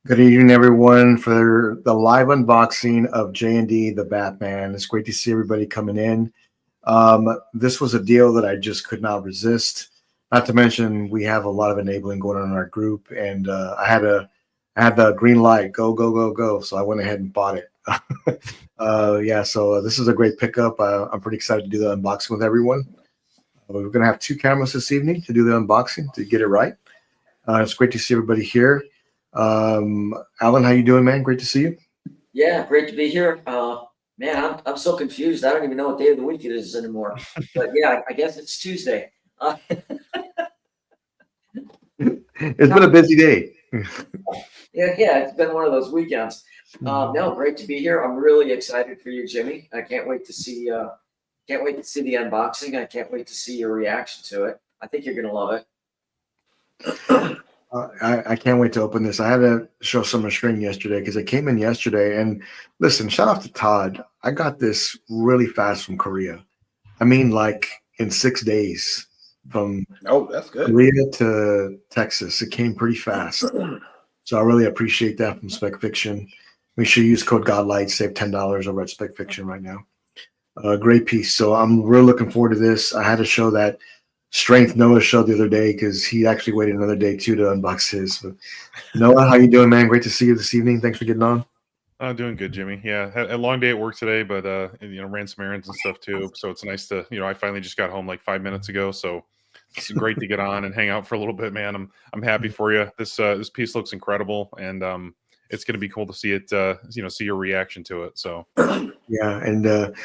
Good evening, everyone, for the live unboxing of JND, the Batman. It's great to see everybody coming in. This was a deal that I just could not resist. Not to mention, we have a lot of enabling going on in our group, and I had the green light, go, go, go, go. So I went ahead and bought it. Yeah, so this is a great pickup. I'm pretty excited to do the unboxing with everyone. We're going to have two cameras this evening to do the unboxing to get it right. It's great to see everybody here. Alan, how you doing, man? Great to see you. Yeah, great to be here. Man, I'm so confused. I don't even know what day of the week it is anymore. But yeah, I guess it's Tuesday. It's been a busy day. Yeah, it's been one of those weekends. No, great to be here. I'm really excited for you, Jimmy. I can't wait to see. Can't wait to see the unboxing. I can't wait to see your reaction to it. I think you're gonna love it. I can't wait to open this. I had to show some restraint yesterday because it came in yesterday. And listen, shout out to Todd. I got this really fast from Korea. I mean, like in 6 days from That's good. Korea to Texas. It came pretty fast. So I really appreciate that from Spec Fiction. Make sure you use code Godlike, save $10 over at Spec Fiction right now. Great piece. So I'm really looking forward to this. I had to show that strength Noah showed the other day because he actually waited another day too to unbox his. But Noah, how you doing, man? Great to see you this evening. Thanks for getting on. Doing good, Jimmy. Yeah, had a long day at work today, but ran some errands and stuff too. So it's nice to, I finally just got home like 5 minutes ago. So it's great to get on and hang out for a little bit, man. I'm happy for you. This piece looks incredible, and it's going to be cool to see it. See your reaction to it. So yeah, and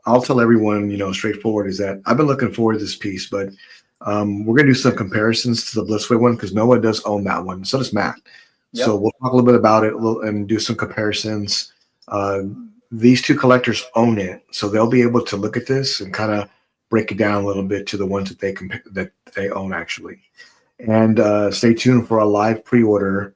I'll tell everyone, straightforward is that I've been looking forward to this piece, but we're gonna do some comparisons to the Blissway one because Noah does own that one. So does Matt. Yep. So we'll talk a little bit about it and do some comparisons. These two collectors own it, so they'll be able to look at this and kind of break it down a little bit to the ones that they own actually. And stay tuned for a live pre-order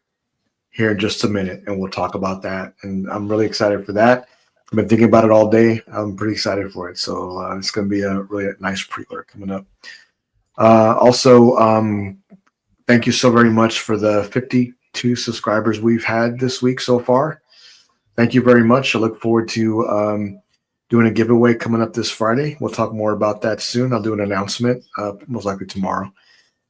here in just a minute, and we'll talk about that. And I'm really excited for that. I've been thinking about it all day. I'm pretty excited for it. So it's going to be a really nice pre-order coming up. Also, thank you so very much for the 52 subscribers we've had this week so far. Thank you very much. I look forward to doing a giveaway coming up this Friday. We'll talk more about that soon. I'll do an announcement, most likely tomorrow.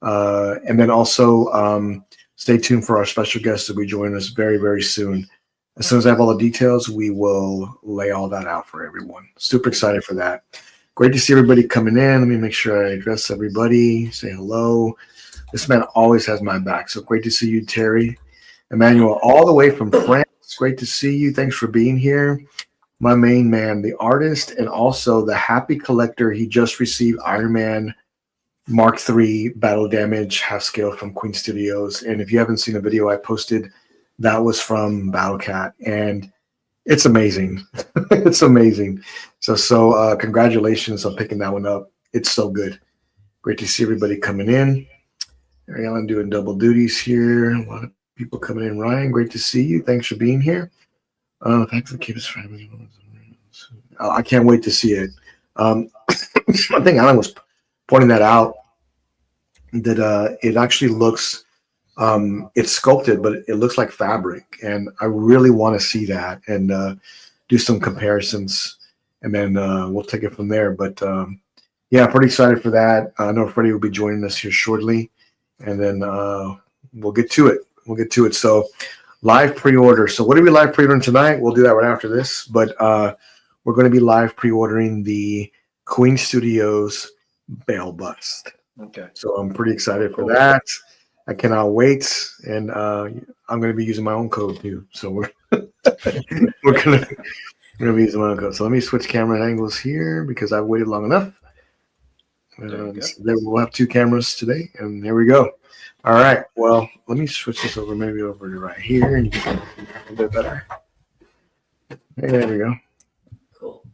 And then also stay tuned for our special guest to be joining us very, very soon. As soon as I have all the details, we will lay all that out for everyone. Super excited for that. Great to see everybody coming in. Let me make sure I address everybody, say hello. This man always has my back. So great to see you, Terry. Emmanuel, all the way from France. Great to see you. Thanks for being here. My main man, the artist, and also the happy collector. He just received Iron Man Mark III Battle Damage half scale from Queen Studios. And if you haven't seen a video I posted, that was from Battlecat, and it's amazing. It's amazing. So congratulations on picking that one up. It's so good. Great to see everybody coming in. I'm doing double duties here. A lot of people coming in. Ryan, great to see you. Thanks for being here. Thanks for the kids. I can't wait to see it. I think Alan was pointing that out, that it actually looks it's sculpted, but it looks like fabric, and I really want to see that and do some comparisons, and then we'll take it from there. But yeah, pretty excited for that. I know Freddie will be joining us here shortly, and then we'll get to it. So live pre-order. So what are we live pre-ordering tonight? We'll do that right after this, but we're going to be live pre-ordering the Queen Studios Bale Bust. Okay. So I'm pretty excited for that. I cannot wait, and I'm going to be using my own code too. So we're gonna be using my own code. So let me switch camera angles here because I've waited long enough. We'll have two cameras today, and there we go. All right. Well, let me switch this over, maybe over to right here, and you can a bit better. Hey, there we go. Cool.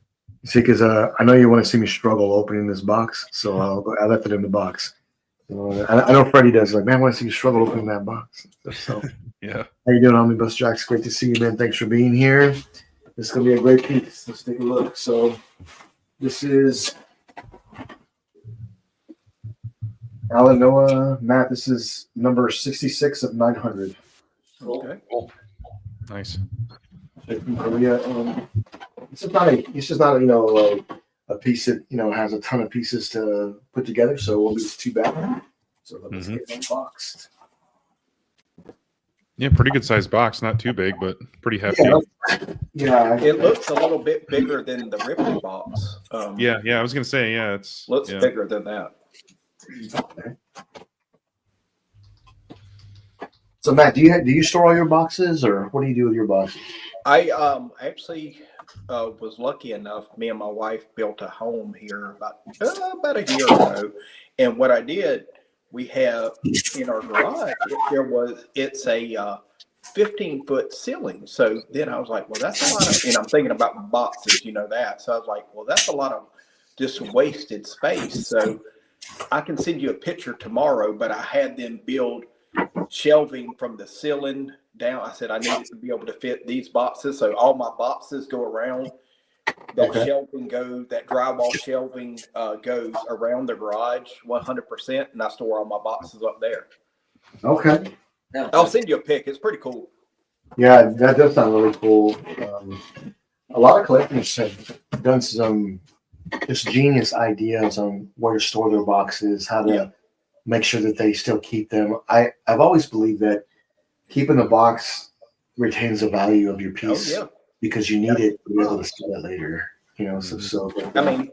See, because I know you want to see me struggle opening this box, so I left it in the box. I know Freddie does. Like, man, I want to see you struggle opening that box. So, yeah. How you doing, Omnibus Jacks? Great to see you, man. Thanks for being here. This is going to be a great piece. Let's take a look. So, this is Alan, Noah, Matt. This is number 66 of 900. Nice. From Korea. It's just not a piece that has a ton of pieces to put together, so it won't be too bad. So let's get it unboxed. Yeah, pretty good sized box. Not too big, but pretty hefty. Yeah. It looks a little bit bigger than the Ripley box. Yeah. I was gonna say, it's Looks bigger than that. Okay. So Matt, do you store all your boxes, or what do you do with your boxes? I actually was lucky enough. Me and my wife built a home here about a year ago, and what I did, we have in our garage. It's a 15-foot ceiling. So then I was like, well, that's a lot of. And I'm thinking about boxes, that. So I was like, well, that's a lot of just wasted space. So I can send you a picture tomorrow, but I had them build shelving from the ceiling down. I said I needed to be able to fit these boxes, so all my boxes go around. That shelving that drywall shelving goes around the garage 100%, and I store all my boxes up there. Okay. I'll send you a pic. It's pretty cool. Yeah, that does sound really cool. A lot of collectors have done some just genius ideas on where to store their boxes, how to make sure that they still keep them. I've always believed that keeping the box retains the value of your piece because you need it to be able to sell it later. So I mean,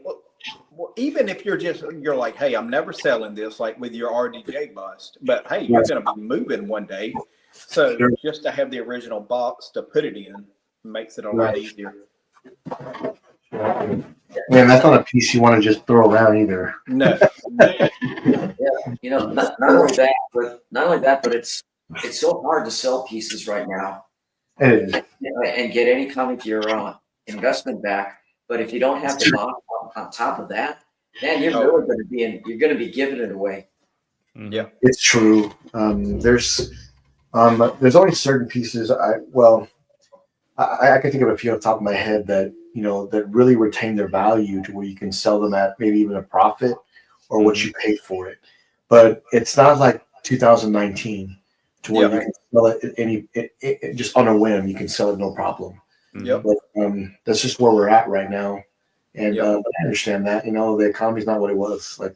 well, even if you're like, hey, I'm never selling this, like with your RDJ bust, but hey, you're going to be moving one day. So just to have the original box to put it in makes it a lot easier. Man, that's not a piece you want to just throw around either. No. Not only that, but it's so hard to sell pieces right now. It is. And get any kind of your investment back. But if you don't have the box on top of that, man, you're really going to be giving it away. Yeah, it's true. There's only certain pieces. I can think of a few off the top of my head that that really retain their value to where you can sell them at maybe even a profit or what you paid for it. But it's not like 2019 to where you can sell it just on a whim. You can sell it no problem. Yep. But that's just where we're at right now, and I understand that. The economy's not what it was like.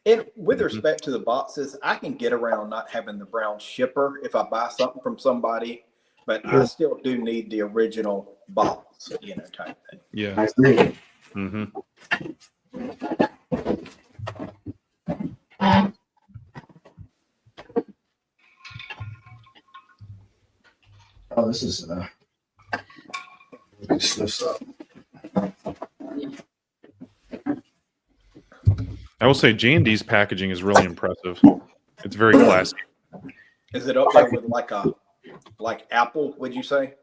And with respect to the boxes, I can get around not having the brown shipper if I buy something from somebody, but I still do need the original box, type thing. Yeah. I agree. Oh, this is this up. I will say JND's packaging is really impressive. It's very classy. Is it up there with like Apple, would you say?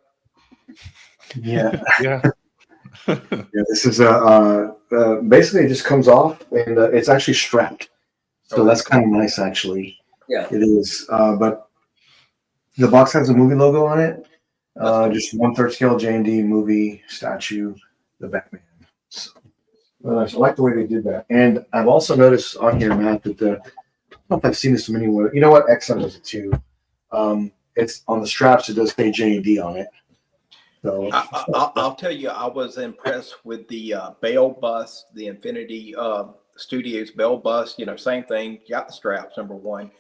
Yeah. Yeah. This is basically it just comes off and it's actually strapped. So that's kind of nice actually. Yeah. It is. But the box has a movie logo on it. Just 1/3 scale JND movie statue, the Batman. So, I like the way they did that. And I've also noticed on here, Matt, that I don't know if I've seen this from anywhere. You know what? Exxon does it too. It's on the straps. It does say JND on it. So I'll tell you, I was impressed with the Bell bus, the Infinity Studios Bell bus. Same thing. Got the straps. Number one.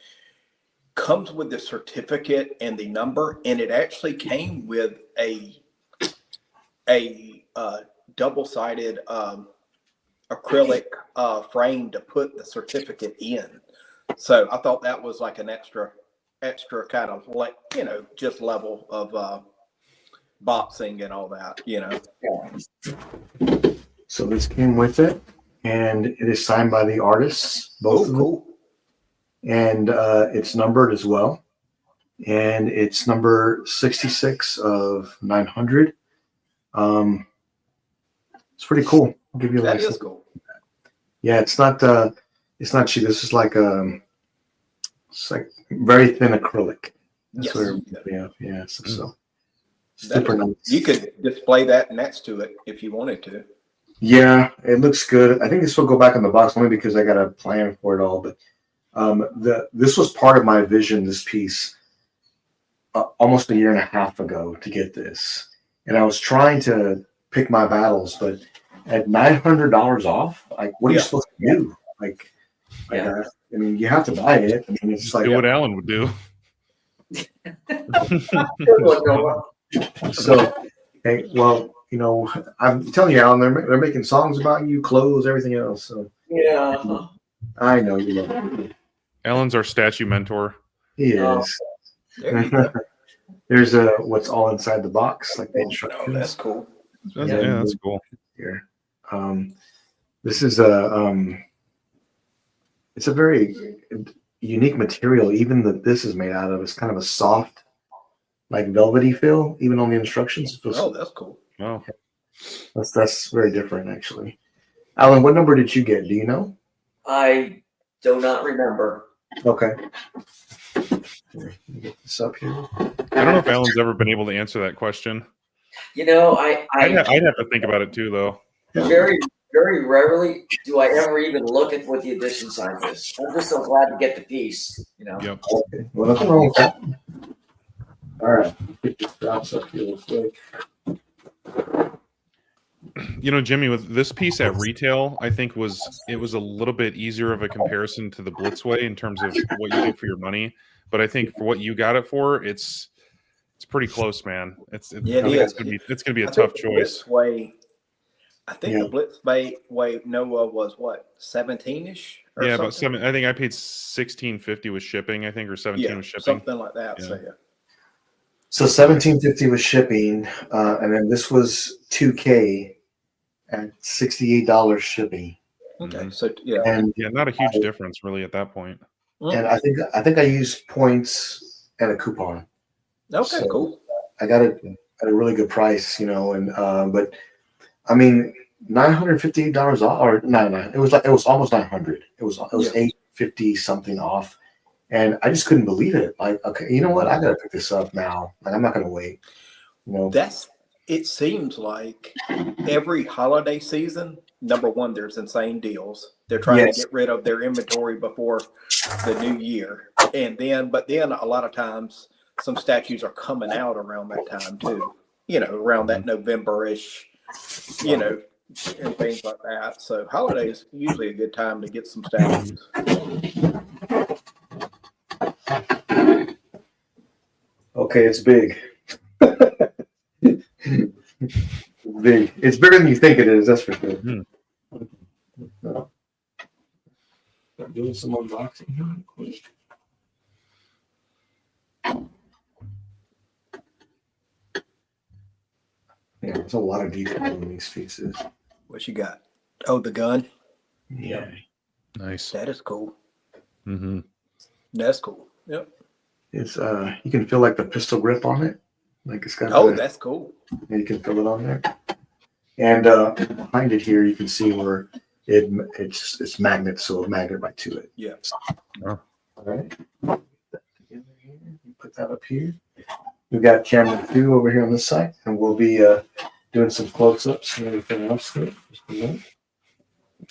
Comes with the certificate and the number, and it actually came with a double-sided acrylic frame to put the certificate in. So I thought that was like an extra kind of like just level of boxing and all that. So this came with it, and it is signed by the artists, both of them. Cool. And it's numbered as well, and it's number 66 of 900. It's pretty cool. I'll give you a That nice is look. cool. Yeah, it's not cheap. This is like it's like very thin acrylic. That's Yes. So super nice. You could display that next to it if you wanted to. Yeah, it looks good. I think this will go back on the box only because I got a plan for it all, but this was part of my vision, this piece. almost a year and a half ago to get this, and I was trying to pick my battles, but at $900 off, like, what are you supposed to do? Like, I mean, you have to buy it. I mean, it's just like Do what Alan would do. Good one, Noah. so. Hey, well, you know, I'm telling you, Alan, they're making songs about you, clothes, everything else. So Yeah. I know you love it. Alan's our statue mentor. He Oh. is. There you go. There's what's all inside the box, like the Oh, instructions. that's cool. Yeah, that's cool. Here. This is it's a very unique material. Even that this is made out of, it's kind of a soft, like velvety feel. Even on the instructions, it feels, Oh, that's cool. Wow. that's very different, actually. Alan, what number did you get? Do you know? I do not remember. Okay. Here, let me get this up here. I don't know if Alan's ever been able to answer that question. You know, I'd have to think about it too, though. very, very rarely do I ever even look at what the edition size is. I'm just so glad to get the piece, you know. Yep. Okay. Well, nothing wrong with that. All right. Get this drops up here real quick. You know, Jimmy, with this piece at retail, I think it was a little bit easier of a comparison to the Blitzway in terms of what you get for your money. But I think for what you got it for, it's pretty close, man. It's Yeah, it is. It's gonna be a I tough think the choice. Blitzway, I think the Blitzway Noah was what, 17-ish? Or Yeah, something? about seven. I think I paid $16.50 with shipping. I think, or 17 with shipping. Something like that. Yeah. So yeah. So $17.50 was shipping, and then this was $2K at $68 shipping. Okay. Mhm. So yeah. And Yeah, not a huge difference really at that point. I think I used points and a coupon. Okay, So cool. I got it at a really good price, you know, and but I mean $958 off, or no, it was almost 900. It was $850 something off, and I just couldn't believe it. Like, okay, you know what? I gotta pick this up now. Like, I'm not gonna wait. You know, It seems like every holiday season, number one, there's insane deals. They're trying to get rid of their inventory before the new year. But then a lot of times some statues are coming out around that time too, you know, around that November-ish, you know, and things like that. So holidays usually a good time to get some statues. okay, it's big. Big. It's bigger than you think it is. That's for sure. I'm doing some unboxing here real quick. Yeah, there's a lot of detail in these pieces. What you got? Oh, the gun. Yeah. Nice. That is cool. Mm-hmm. That's cool. Yep. It's you can feel like the pistol grip on it. Like it's got That's cool. you can feel it on there. And behind it here you can see where it's magnet, so a magnet right to it. Yeah. Oh. All right. Put that together here. You put that up here. We've got camera 2 over here on this side, and we'll be doing some close-ups and everything else to it. Just a minute.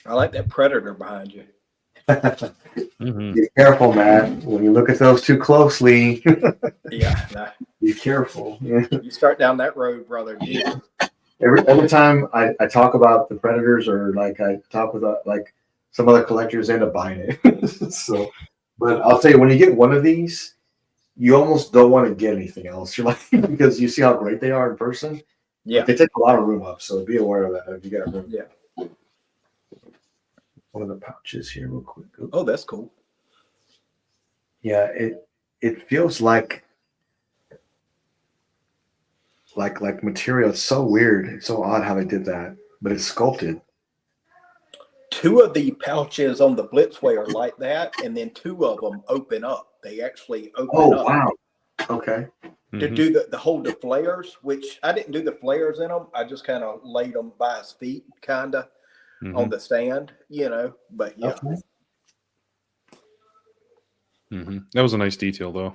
I like that predator behind you. Mm-hmm. Be careful, man. When you look at those too closely, Yeah. Nah. be careful. Yeah. You start down that road, brother. Jesus. Every time I talk about the predators, or like I talk with like some other collectors, end up buying it. So, but I'll tell you, when you get one of these, you almost don't want to get anything else. You're like, because you see how great they are in person. Yeah. They take a lot of room up, so be aware of that if you got room. Yeah. One of the pouches here, real quick. Oh, that's cool. Yeah, it feels like material. It's so weird. It's so odd how they did that, but it's sculpted. 2 of the pouches on the Blitzway are like that, and then 2 of them open up. They actually open up. Wow. Okay. To do the hold the flares, which I didn't do the flares in them. I just kind of laid them by his feet, kind of on the stand, you know. But yeah, That was a nice detail, though.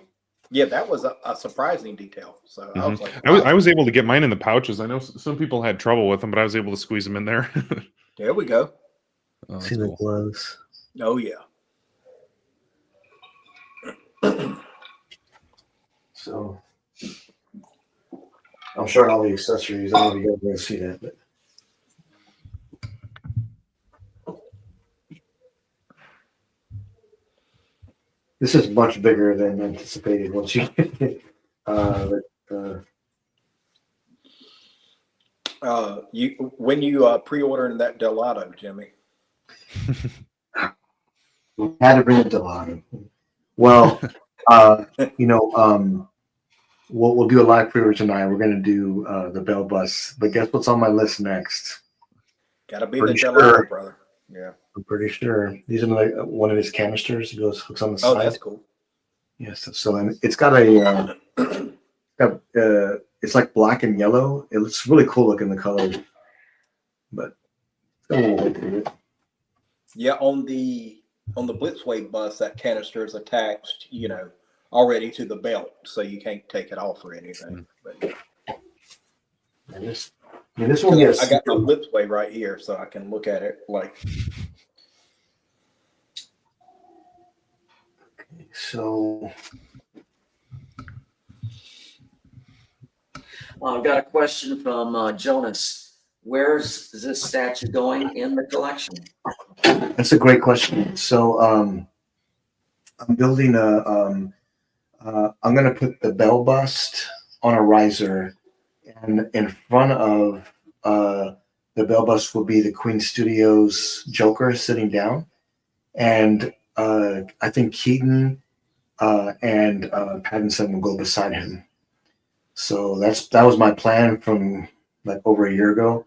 yeah, that was a surprising detail. So I was like, I was able to get mine in the pouches. I know some people had trouble with them, but I was able to squeeze them in there. there we go. Oh, that's See the cool. gloves. Oh yeah. So I'm showing all the accessories. I don't know if you guys are going to see that, but this is much bigger than anticipated once you When you pre-ordering that gelato, Jimmy? we had to bring it to line. Well, we'll do a live pre-order tonight. We're going to do the Bell Bus, but guess what's on my list next? Got to be Pretty the gelato, sure. brother. Yeah. I'm pretty sure these are like one of his canisters. It goes hooks on the Oh, side. that's cool. Yes, so and it's got a it's like black and yellow. It looks really cool looking, the color, but it's got a little weight to it. Yeah, on the Blitzway bus, that canister is attached, already to the belt, so you can't take it off or anything. But And this one, yes, I got my Blitzway right here, so I can look at it like. So I've got a question from Jonas. Where's this statue going in the collection? that's a great question. So I'm building I'm going to put the Bell bust on a riser, and in front of the Bell bust will be the Queen Studios Joker sitting down, and I think Keaton and Pattinson will go beside him. So that was my plan from like over a year ago,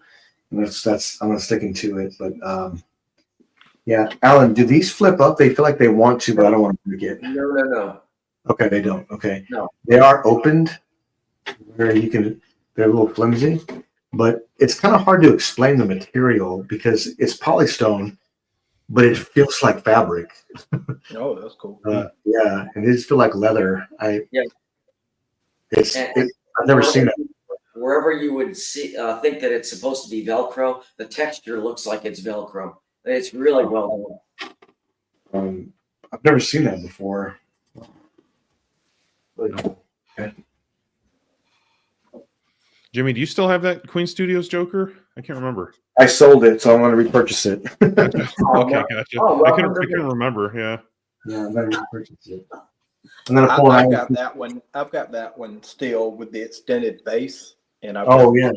and that's I'm sticking to it. But yeah, Alan, do these flip up? They feel like they want to, but I don't want to break it. No. Okay, they don't. Okay, No. They are opened where you can. They're a little flimsy, but it's kind of hard to explain the material because it's polystone, but it feels like fabric. Oh, that's cool. Yeah, and it just feel like leather. Yeah. I've never seen it. Wherever you would see, think that it's supposed to be Velcro, the texture looks like it's Velcro. It's really well done. I've never seen that before. But, okay. Jimmy, do you still have that Queen Studios Joker? I can't remember. I sold it, so I'm going to repurchase it. Okay, gotcha. Oh, I couldn't remember. Yeah. Yeah, I'm going to repurchase it. I'm going to pull I've it got out. that one. I've got that one still with the extended base, and I've Oh, got yeah.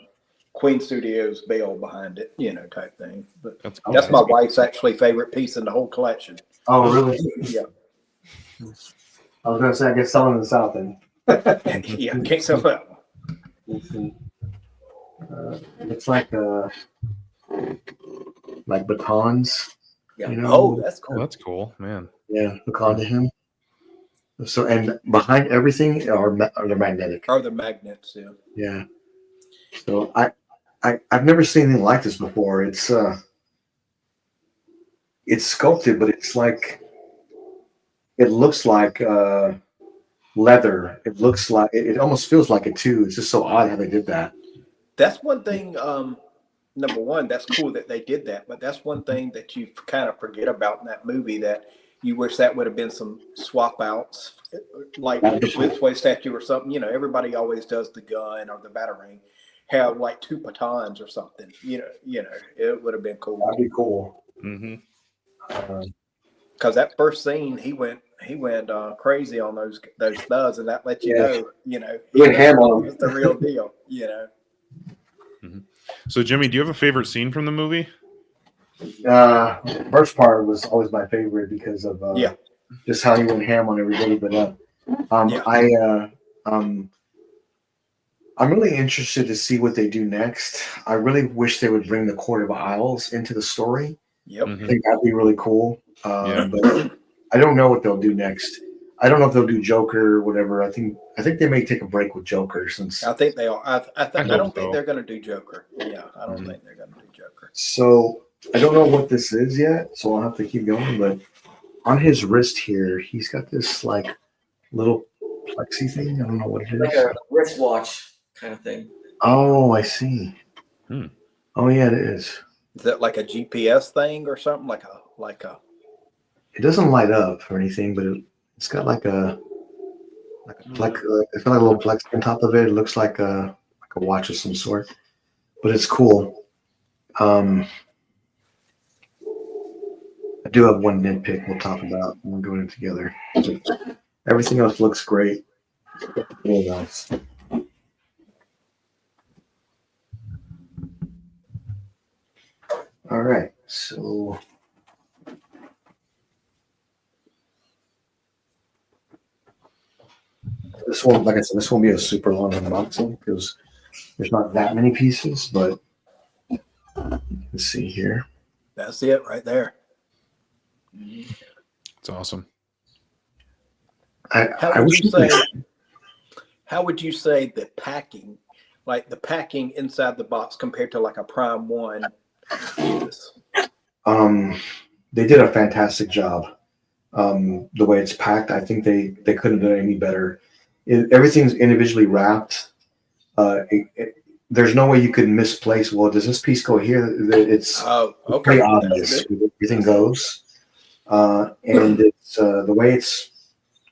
Queen Studios bell behind it, type thing. But That's that's my wife's actually favorite piece in the whole collection. Oh, really? Yeah. I was going to say, I guess selling in the South then. Yeah, can't sell that one. Let's see. It's like batons. Yeah. Oh, that's Oh, cool. that's cool, man. Yeah, hook onto him. So, and behind everything are they're magnetic. Or the magnets, yeah. Yeah. So I've never seen anything like this before. It's sculpted, but it's like it looks like leather. It looks like it almost feels like it too. It's just so odd how they did that. That's one thing. Number one, that's cool that they did that, but that's one thing that you kind of forget about in that movie that you wish that would have been some swap outs, like the Blitzway statue or something. Everybody always does the gun or the batarang. Have like two batons or something. It would have been cool. That'd be cool. Mm-hmm. Because that first scene, he went crazy on those thuds, and that let you know, He went ham on it's the real deal. Mm-hmm. So, Jimmy, do you have a favorite scene from the movie? First part was always my favorite because of just how he went ham on everybody. But I'm really interested to see what they do next. I really wish they would bring the Court of Owls into the story. Yep. I think that'd be really cool. Yeah. But I don't know what they'll do next. I don't know if they'll do Joker or whatever. I think they may take a break with Joker since. I think they are. I don't think so. they're going to do Joker. Yeah, I don't think they're going to do Joker. So I don't know what this is yet, so I'll have to keep going. But on his wrist here, he's got this like little plexi thing. I don't know what it is. Like a wristwatch kind of thing. Oh, I see. Oh yeah, it is. Is that like a GPS thing or something? Like a. It doesn't light up or anything, but it's got like It's got a little plex on top of it. It looks like a watch of some sort, but it's cool. I do have one nitpick we'll talk about when we're doing it together. Everything else looks great. Really nice. All right, so this one, like I said, this won't be a super long unboxing because there's not that many pieces, but let's see here. That's it right there. It's awesome. How I would wish you say? How would you say the packing, like the packing inside the box, compared to like a Prime One, is? They did a fantastic job. The way it's packed, I think they couldn't have done any better. Everything's individually wrapped. There's no way you could misplace. Well, does this piece go here? It's Okay. pretty obvious. Everything goes, and it's the way it's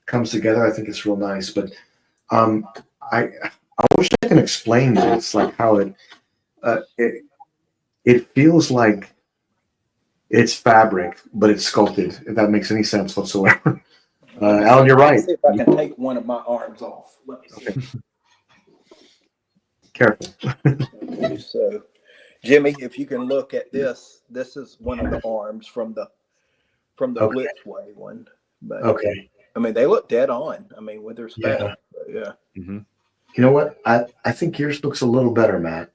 comes together. I think it's real nice. But I wish I can explain this, like how it feels like it's fabric, but it's sculpted. If that makes any sense whatsoever. Alan, you're right. Let's see if I can take one of my arms off. Let me see. Okay. Careful. Okay, so, Jimmy, if you can look at this, this is one of the arms from the Okay. Blitzway one. But Okay. I mean, they look dead on. I mean, with respect. Yeah. Yeah. Mm-hmm. You know what? I think yours looks a little better, Matt.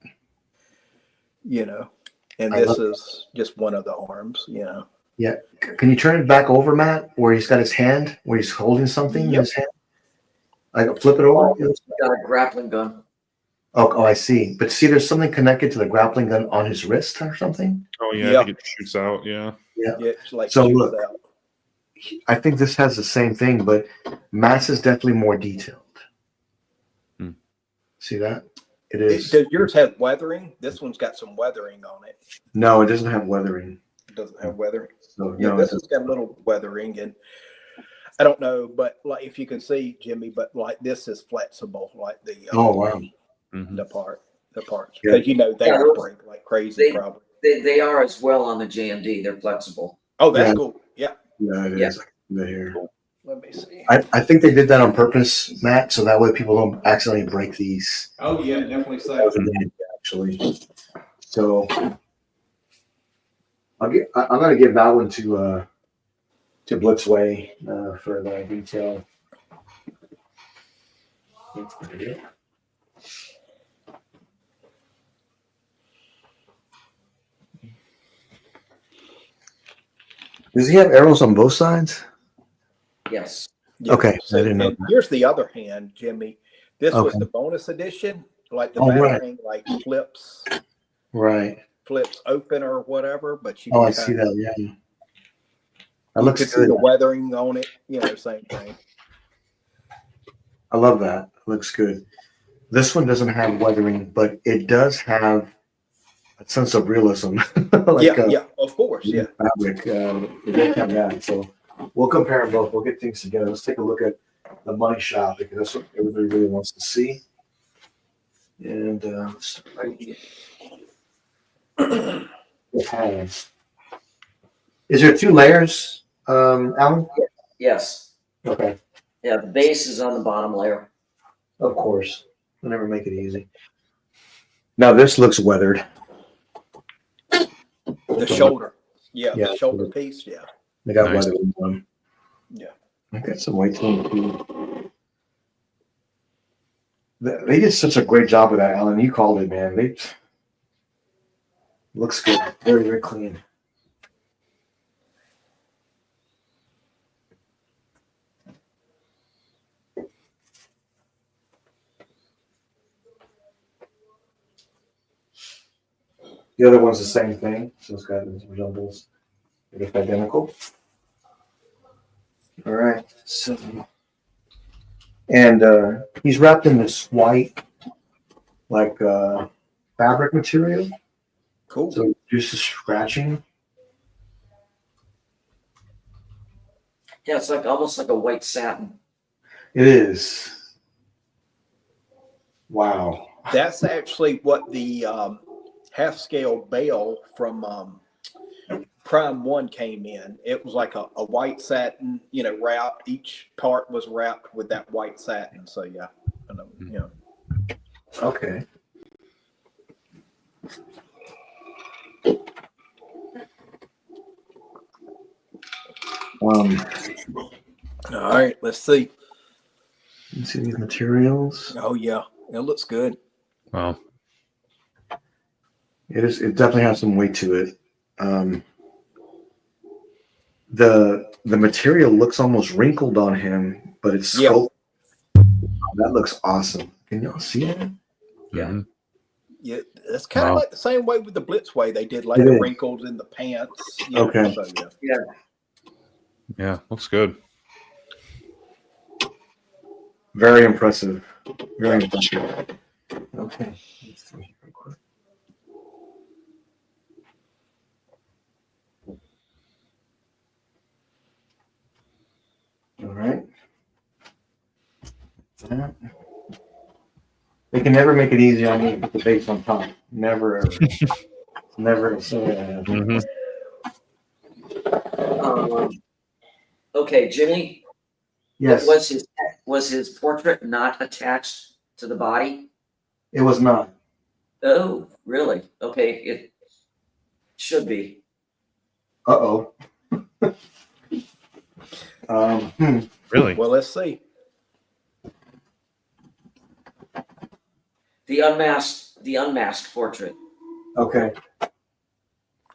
You know, and I this love is just one of the arms. You know. Yeah. Can you turn it back over, Matt, where he's got his hand, where he's holding something in Yep. his hand? Like flip it over. Got a grappling gun. Oh, I see. But see, there's something connected to the grappling gun on his wrist or something. Oh yeah, Yeah. I think it shoots out. Yeah. Yeah. Yeah, it's like So shoots look, out. I think this has the same thing, but Matt's is definitely more detailed. Hmm. See that? It is. Does yours have weathering? This one's got some weathering on it. No, it doesn't have weathering. It doesn't have weathering. So Yeah, no, this has got a little weathering, and I don't know, but like if you can see, Jimmy, but like this is flexible, like the oh wow. Mm-hmm. the parts Yeah. because you know they Yeah, would those- break like crazy, they- probably. They are as well on the JND. They're flexible. Oh, that's Yeah. cool. Yeah, Yeah, it Yeah. is. Right here. let me see. I think they did that on purpose, Matt, so that way people don't accidentally break these. Oh yeah, definitely so. That was amazing, actually. So I'm gonna give that one to Blitzway for the detail. Does he have arrows on both sides? Yes. Yeah. Okay, So, I didn't know and here's the other hand, Jimmy. This was Okay. the bonus edition, like the Oh, right. battering, like flips Right. open or whatever. But you Oh, can I see kinda- that. Yeah. That You looks can see good. the weathering on it. You know, same thing. I love that. It looks good. This one doesn't have weathering, but it does have a sense of realism. like Yeah, of course, yeah. fabric. It does have that. So we'll compare them both. We'll get things together. Let's take a look at the money shop because that's what everybody really wants to see. And let's right here. It has. Is there 2 layers, Alan? Yes. Okay. Yeah, the base is on the bottom layer. Of course. I'll never make it easy. Now this looks weathered. The shoulder. Yeah, Yeah. the shoulder piece. Yeah. They got Nice. weathered one. Yeah. I got some white too. They did such a great job with that, Alan. You called it, man. They looks good. Very, very clean. The other one's the same thing, so it's got these resembles. They're just identical. All right, so and he's wrapped in this white, like fabric material, Cool. so just the scratching. Yeah, it's like almost like a white satin. It is. Wow. That's actually what the half scale bale from Prime One came in. It was like a white satin, wrapped. Each part was wrapped with that white satin. So yeah, Okay. All right, let's see. You see these materials? Oh yeah, it looks good. Wow. It definitely has some weight to it. The material looks almost wrinkled on him, but it's Yeah. sculpted. That looks awesome. Can y'all see that? Yeah. Mhm. Yeah, it's kind of Wow. like the same way with the Blitzway. They did like It the is. wrinkles in the pants. Okay. So yeah. Yeah. Yeah, looks good. Very impressive. Very Yeah. impressive. Okay. Let's see real quick. All right. That. They can never make it easy on me to put the base on top. Never ever. Never. Mhm. Okay, Jimmy, Yes, was his portrait not attached to the body? it was not. Oh, really? Okay, it should be. Uh-oh. Really? Well, let's see. The unmasked portrait. Okay.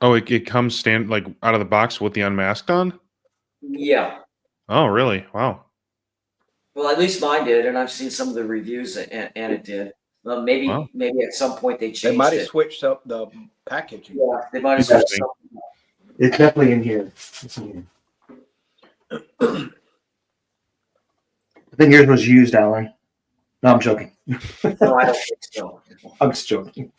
Oh, it comes like out of the box with the unmasked on? Yeah. Oh, really? Wow. Well, at least mine did, and I've seen some of the reviews, and it did. Well, maybe Wow. at some point they They changed might have it. switched up the packaging. Yeah, they might have switched Interesting. something. It's definitely in here. It's in here. I think yours was used, Alan. No, I'm joking. No, I don't think so. I'm just joking.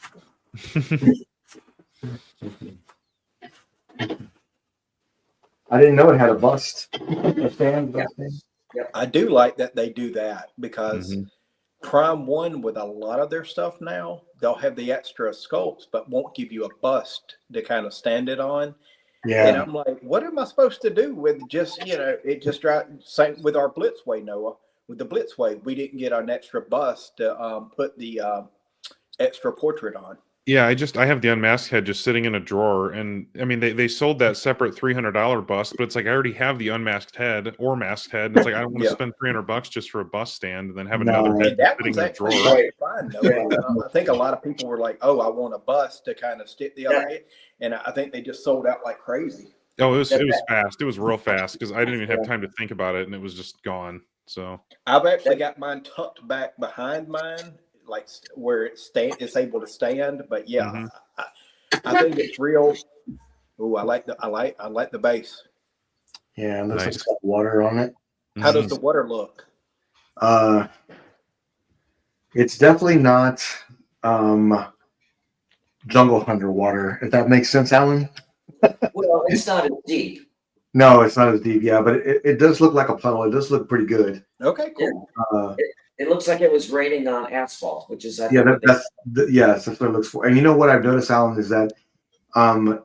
I didn't know it had a bust. A stand, Yeah. bust stand. I do like that they do that because Mhm. Prime One, with a lot of their stuff now, they'll have the extra sculpts, but won't give you a bust to kind of stand it on. And Yeah. I'm like, what am I supposed to do with just, it just same with our Blitzway, Noah. With the Blitzway, we didn't get an extra bust to put the extra portrait on. Yeah, I have the unmasked head just sitting in a drawer, and I mean they sold that separate $300 bust, but it's like I already have the unmasked head or masked head, and it's like I don't want to Yeah. spend $300 just for a bust stand and then have No. another head And that sitting one's in a actually drawer. right fine, though. I think a lot of people were like, oh, I want a bust to kind of stick the other head. And I think they just sold out like crazy. Oh, it was fast. It was real fast because I didn't even have time to think about it, and it was just gone. So I've actually got mine tucked back behind mine, like where it's able to stand. But yeah, Mhm. I think it's real. Oh, I like the base. Yeah, it looks like Nice. it's got water on it. How does Mhm. the water look? It's definitely not jungle hunter water, if that makes sense, Alan. Well, it's not as deep. No, it's not as deep, yeah, but it does look like a puddle. It does look pretty good. Okay, cool. It looks like it was raining on asphalt, which is I Yeah, think yes, that's what it looks for. And you know what I've noticed, Alan, is that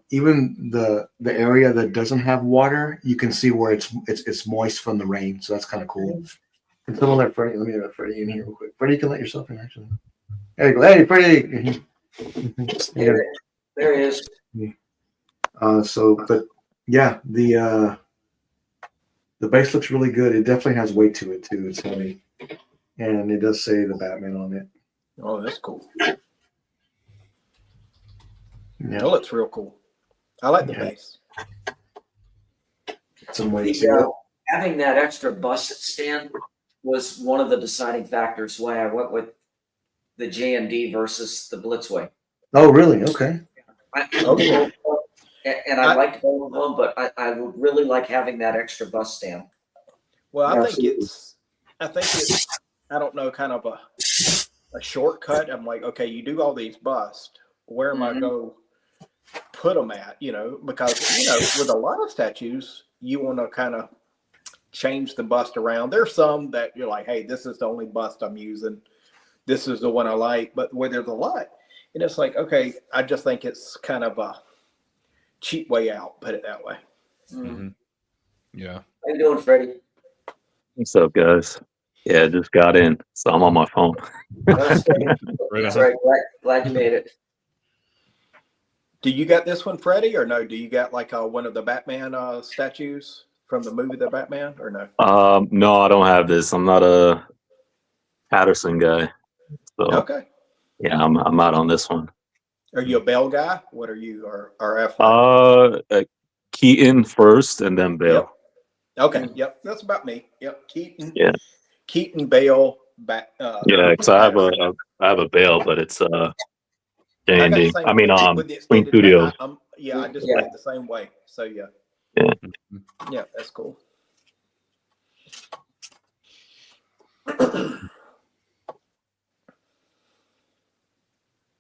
even the area that doesn't have water, you can see where it's moist from the rain. So that's kind of cool. Can someone let Freddie? Let me let Freddie in here real quick. Freddie, you can let yourself in actually. There you go. Hey, Freddie. Yeah. there he is. But yeah, the base looks really good. It definitely has weight to it too. It's heavy, and it does say the Batman on it. Oh, that's cool. Yeah. That looks real cool. I like the base. Some weight to it. Having that extra bust stand was one of the deciding factors why I went with the JND versus the Blitzway. Oh, really? Okay. And I liked both of them, but I would really like having that extra bust stand. Well, I think Absolutely. it's I don't know, kind of a shortcut. I'm like, okay, you do all these busts. Where am I go put them at? Because with a lot of statues, you want to kind of change the bust around. There's some that you're like, hey, this is the only bust I'm using. This is the one I like. But where there's a lot, and it's like, okay, I just think it's kind of a cheap way out. Put it that way. Mhm. Yeah. How you doing, Freddie? What's up, guys? Yeah, just got in, so I'm on my phone. That's Right That's on. right. Glad you made it. Do you got this one, Freddie, or no? Do you got like one of the Batman statues from the movie The Batman, or no? No, I don't have this. I'm not a Patterson guy, so Okay. yeah, I'm out on this one. Are you a Bell guy? What are you, or Affleck? Keaton first, and then Bale. Yep. Okay. Yep. That's about me. Yep. Keaton. Yeah. Keaton, Bale, Yeah, because I Patterson. have a Bale, but it's I got JND. the same I mean, with the Spring extended Studios. I just Yeah. went the same way. So yeah. Yeah. Yeah, that's cool.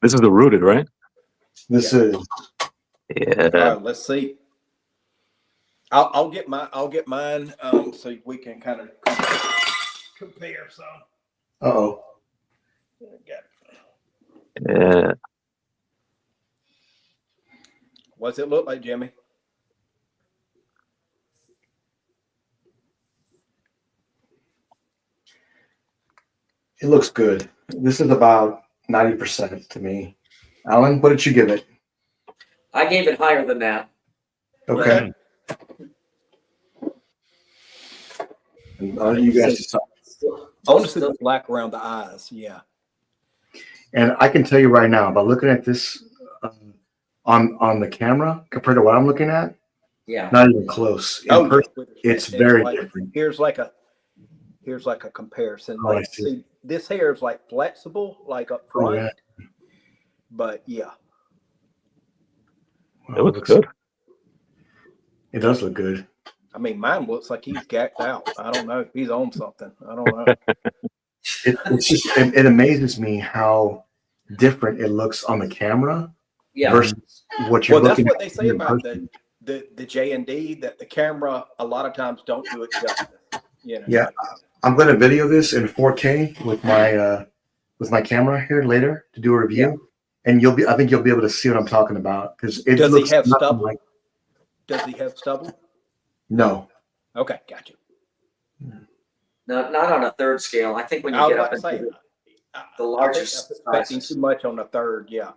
This is the Rooted, right? This Yeah. is Yeah. Let's see. I'll get mine so we can kind of compare some. uh-oh. Yeah. What's it look like, Jimmy? It looks good. This is about 90% to me. Alan, what did you give it? I gave it higher than that. Okay. And you guys decide. I want to see the black around the eyes. Yeah. And I can tell you right now, by looking at this on the camera compared to what I'm looking at, Yeah. not even close. In person, it's very like, different. Here's like a comparison. Oh, I Like, see. see, this hair is like flexible, like up Oh, front. yeah. But yeah, It looks good. It does look good. I mean, mine looks like he's gacked out. I don't know. He's on something. I don't know. It's just it amazes me how different it looks on the camera Yeah. versus what you're Well, that's looking what at they say in about person. the JND, that the camera a lot of times don't do it justice. You know. Yeah. I'm going to video this in 4K with my camera here later to do a review, and I think you'll be able to see what I'm talking about because it Does he looks have nothing stubble? like. Does he have stubble? No. Okay, gotcha. No, not on a third scale. I think when I you was get about up to into say, the I largest think I'm expecting sizes. too much on the third. Yeah.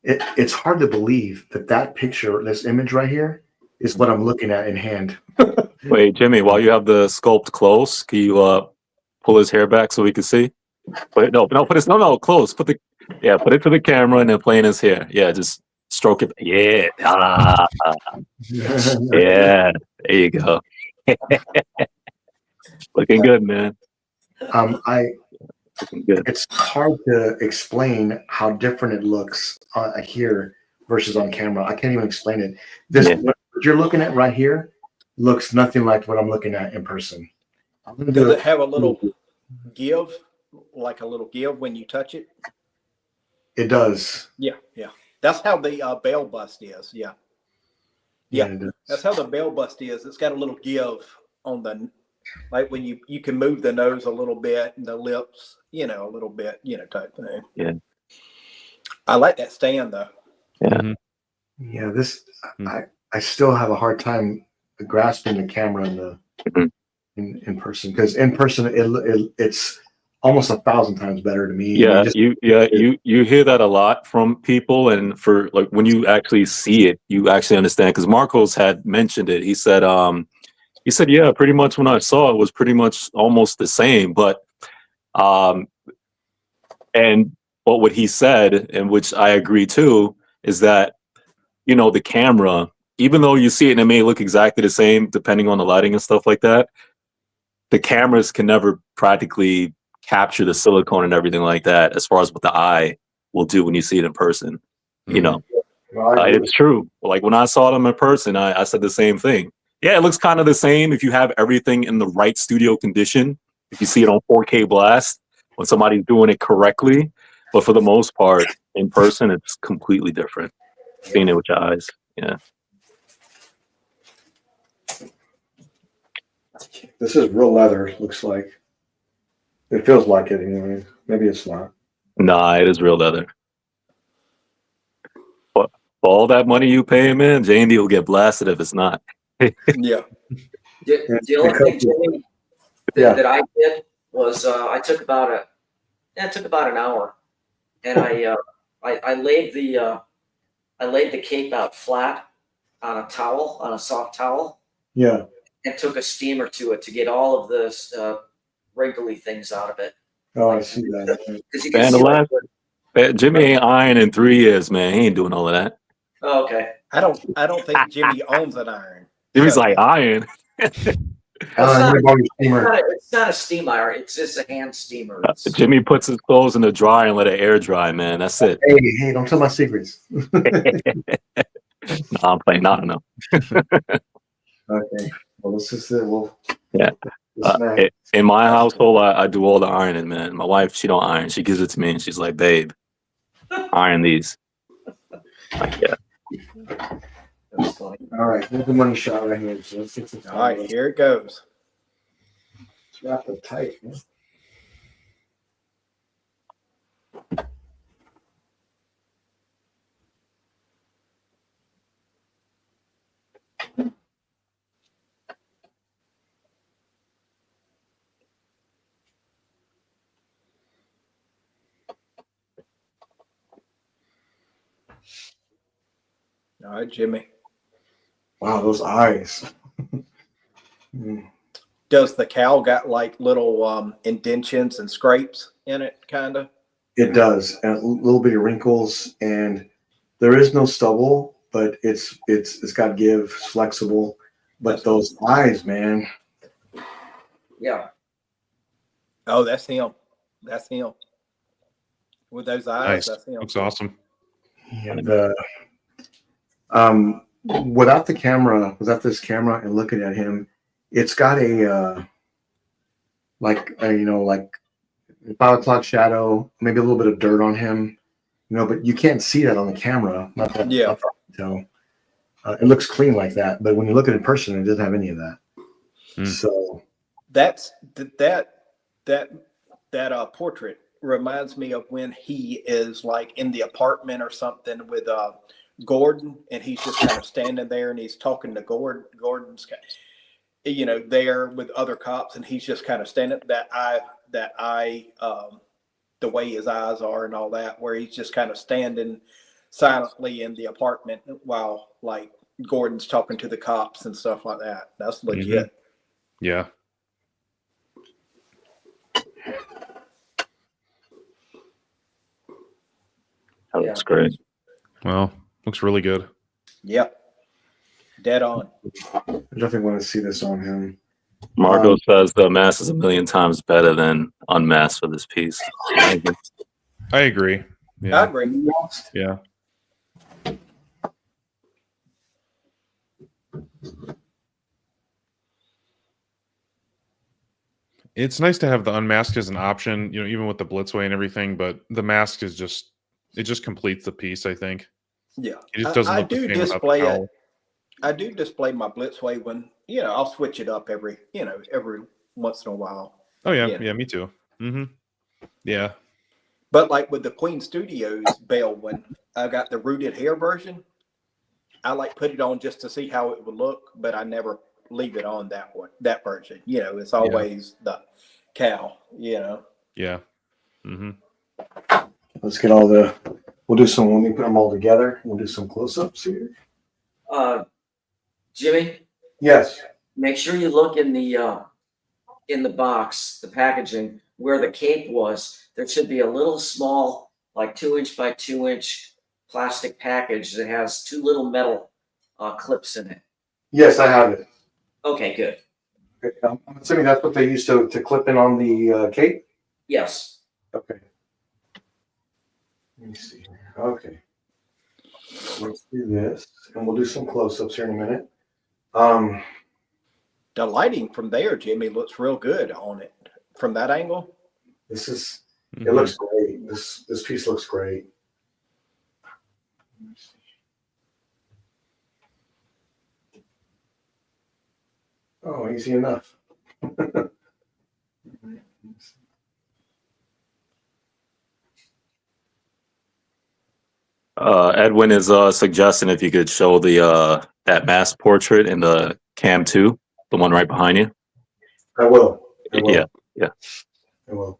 It's hard to believe that picture, this image right here, is what I'm looking at in hand. Wait, Jimmy, while you have the sculpt close, can you pull his hair back so we can see? Wait, put it close. Put it to the camera and then play in his hair. Yeah, just stroke it. Yeah. Yeah. There you go. Looking good, man. Looking good. It's hard to explain how different it looks here versus on camera. I can't even explain it. What you're looking at right here looks nothing like what I'm looking at in person. Does it have a little give, like a little give when you touch it? It does. Yeah. That's how the Bell bust is. Yeah. It does. That's how the Bell bust is. It's got a little give on the, like when you can move the nose a little bit and the lips, a little bit, type thing. Yeah. I like that stand though. Yeah. Yeah. I still have a hard time grasping the camera in person, because in person it's almost 1,000 times better to me. Yeah, I mean, you hear that a lot from people, and for like when you actually see it, you actually understand. Because Marcos had mentioned it. He said, yeah, pretty much when I saw it was pretty much almost the same. But what he said, and which I agree too, is that the camera, even though you see it and it may look exactly the same depending on the lighting and stuff like that, the cameras can never practically capture the silicone and everything like that as far as what the eye will do when you see it in person. It's true. Like when I saw them in person, I said the same thing. Yeah, it looks kind of the same if you have everything in the right studio condition. If you see it on 4K blast, when somebody's doing it correctly. But for the most part, in person, it's completely different. Seeing it with your eyes. Yeah. This is real leather. Looks like it feels like it anyway. Maybe it's not. Nah, it is real leather. For all that money you pay, man, JND will get blasted if it's not. Yeah. The only thing, Jimmy, Yeah. that I did was I took about an hour, and I laid the cape out flat on a soft towel, Yeah. and took a steam or two to get all of the wrinkly things out of it. Oh, I see that. Because you can Man, the see last Jimmy ain't iron in 3 years, man. He ain't doing all of that. oh, okay. I don't think Jimmy owns an iron. Jimmy's So, like iron. Well, You bought your steamer. it's not a steam iron. It's just a hand steamer. It's, Jimmy puts his clothes in the dryer and let it air dry, man. That's it. Hey, don't tell my secrets. No, I'm playing. No. Okay. Well, this is it. Well, Yeah. this man. In my household, I do all the ironing, man. My wife, she don't iron. She gives it to me, and she's like, "Babe, iron these." Like, yeah. that's funny. All right, here's the money shot right here. So let's get some. all right, here it goes. It's wrapped up tight. Man. All right, Jimmy. Wow, those eyes. Mm. Does the cow got like little indentions and scrapes in it, kind of? It does, and a little bit of wrinkles, and there is no stubble, but it's got give, it's flexible. But those eyes, man. Yeah. Oh, that's him. That's him. With those eyes, Nice. that's him. Looks awesome. And without this camera and looking at him, it's got a like like 5 o'clock shadow, maybe a little bit of dirt on him, but you can't see that on the camera. Not that, Yeah. not that, it looks clean like that, but when you look at it in person, it doesn't have any of that. Mm. So That's that portrait reminds me of when he is like in the apartment or something with Gordon, and he's just kind of standing there and he's talking to Gordon. Gordon's there with other cops, and he's just kind of standing the way his eyes are and all that, where he's just kind of standing silently in the apartment while like Gordon's talking to the cops and stuff like that. That's legit. Yeah. That looks great. Well, looks really good. Yep. Dead on. I definitely want to see this on him. Marco says the mask is 1,000,000 times better than unmasked for this piece. I agree. I Yeah. agree. Yeah. It's nice to have the unmask as an option, even with the Blitzway and everything, but the mask is it just completes the piece, I think. Yeah. It just doesn't I look the do same without the display it. cowl. I do display my Blitzway when, I'll switch it up every once in a while. Oh yeah, Yeah. yeah, me too. Mm-hmm. Yeah. But like with the Queen Studios bell, when I got the rooted hair version, I like put it on just to see how it would look, but I never leave it on that version. It's always the cow, Yeah. Mm-hmm. Let's get we'll do some, let me put them all together. We'll do some close-ups here. Jimmy, Yes. make sure you look in the box, the packaging, where the cape was. There should be a little small, like 2-inch by 2-inch plastic package that has 2 little metal clips in it. Yes, I have it. Okay, good. Okay, I'm assuming that's what they used to clip in on the cape? Yes. Okay. Let me see here. Okay. Let's do this, and we'll do some close-ups here in a minute. The lighting from there, Jimmy, looks real good on it from that angle. This is, Mhm. it looks great. This piece looks great. Oh, easy enough. Edwin is suggesting if you could show the that mask portrait in the cam 2, the one right behind you. I will. I will. Yeah, yeah. I will.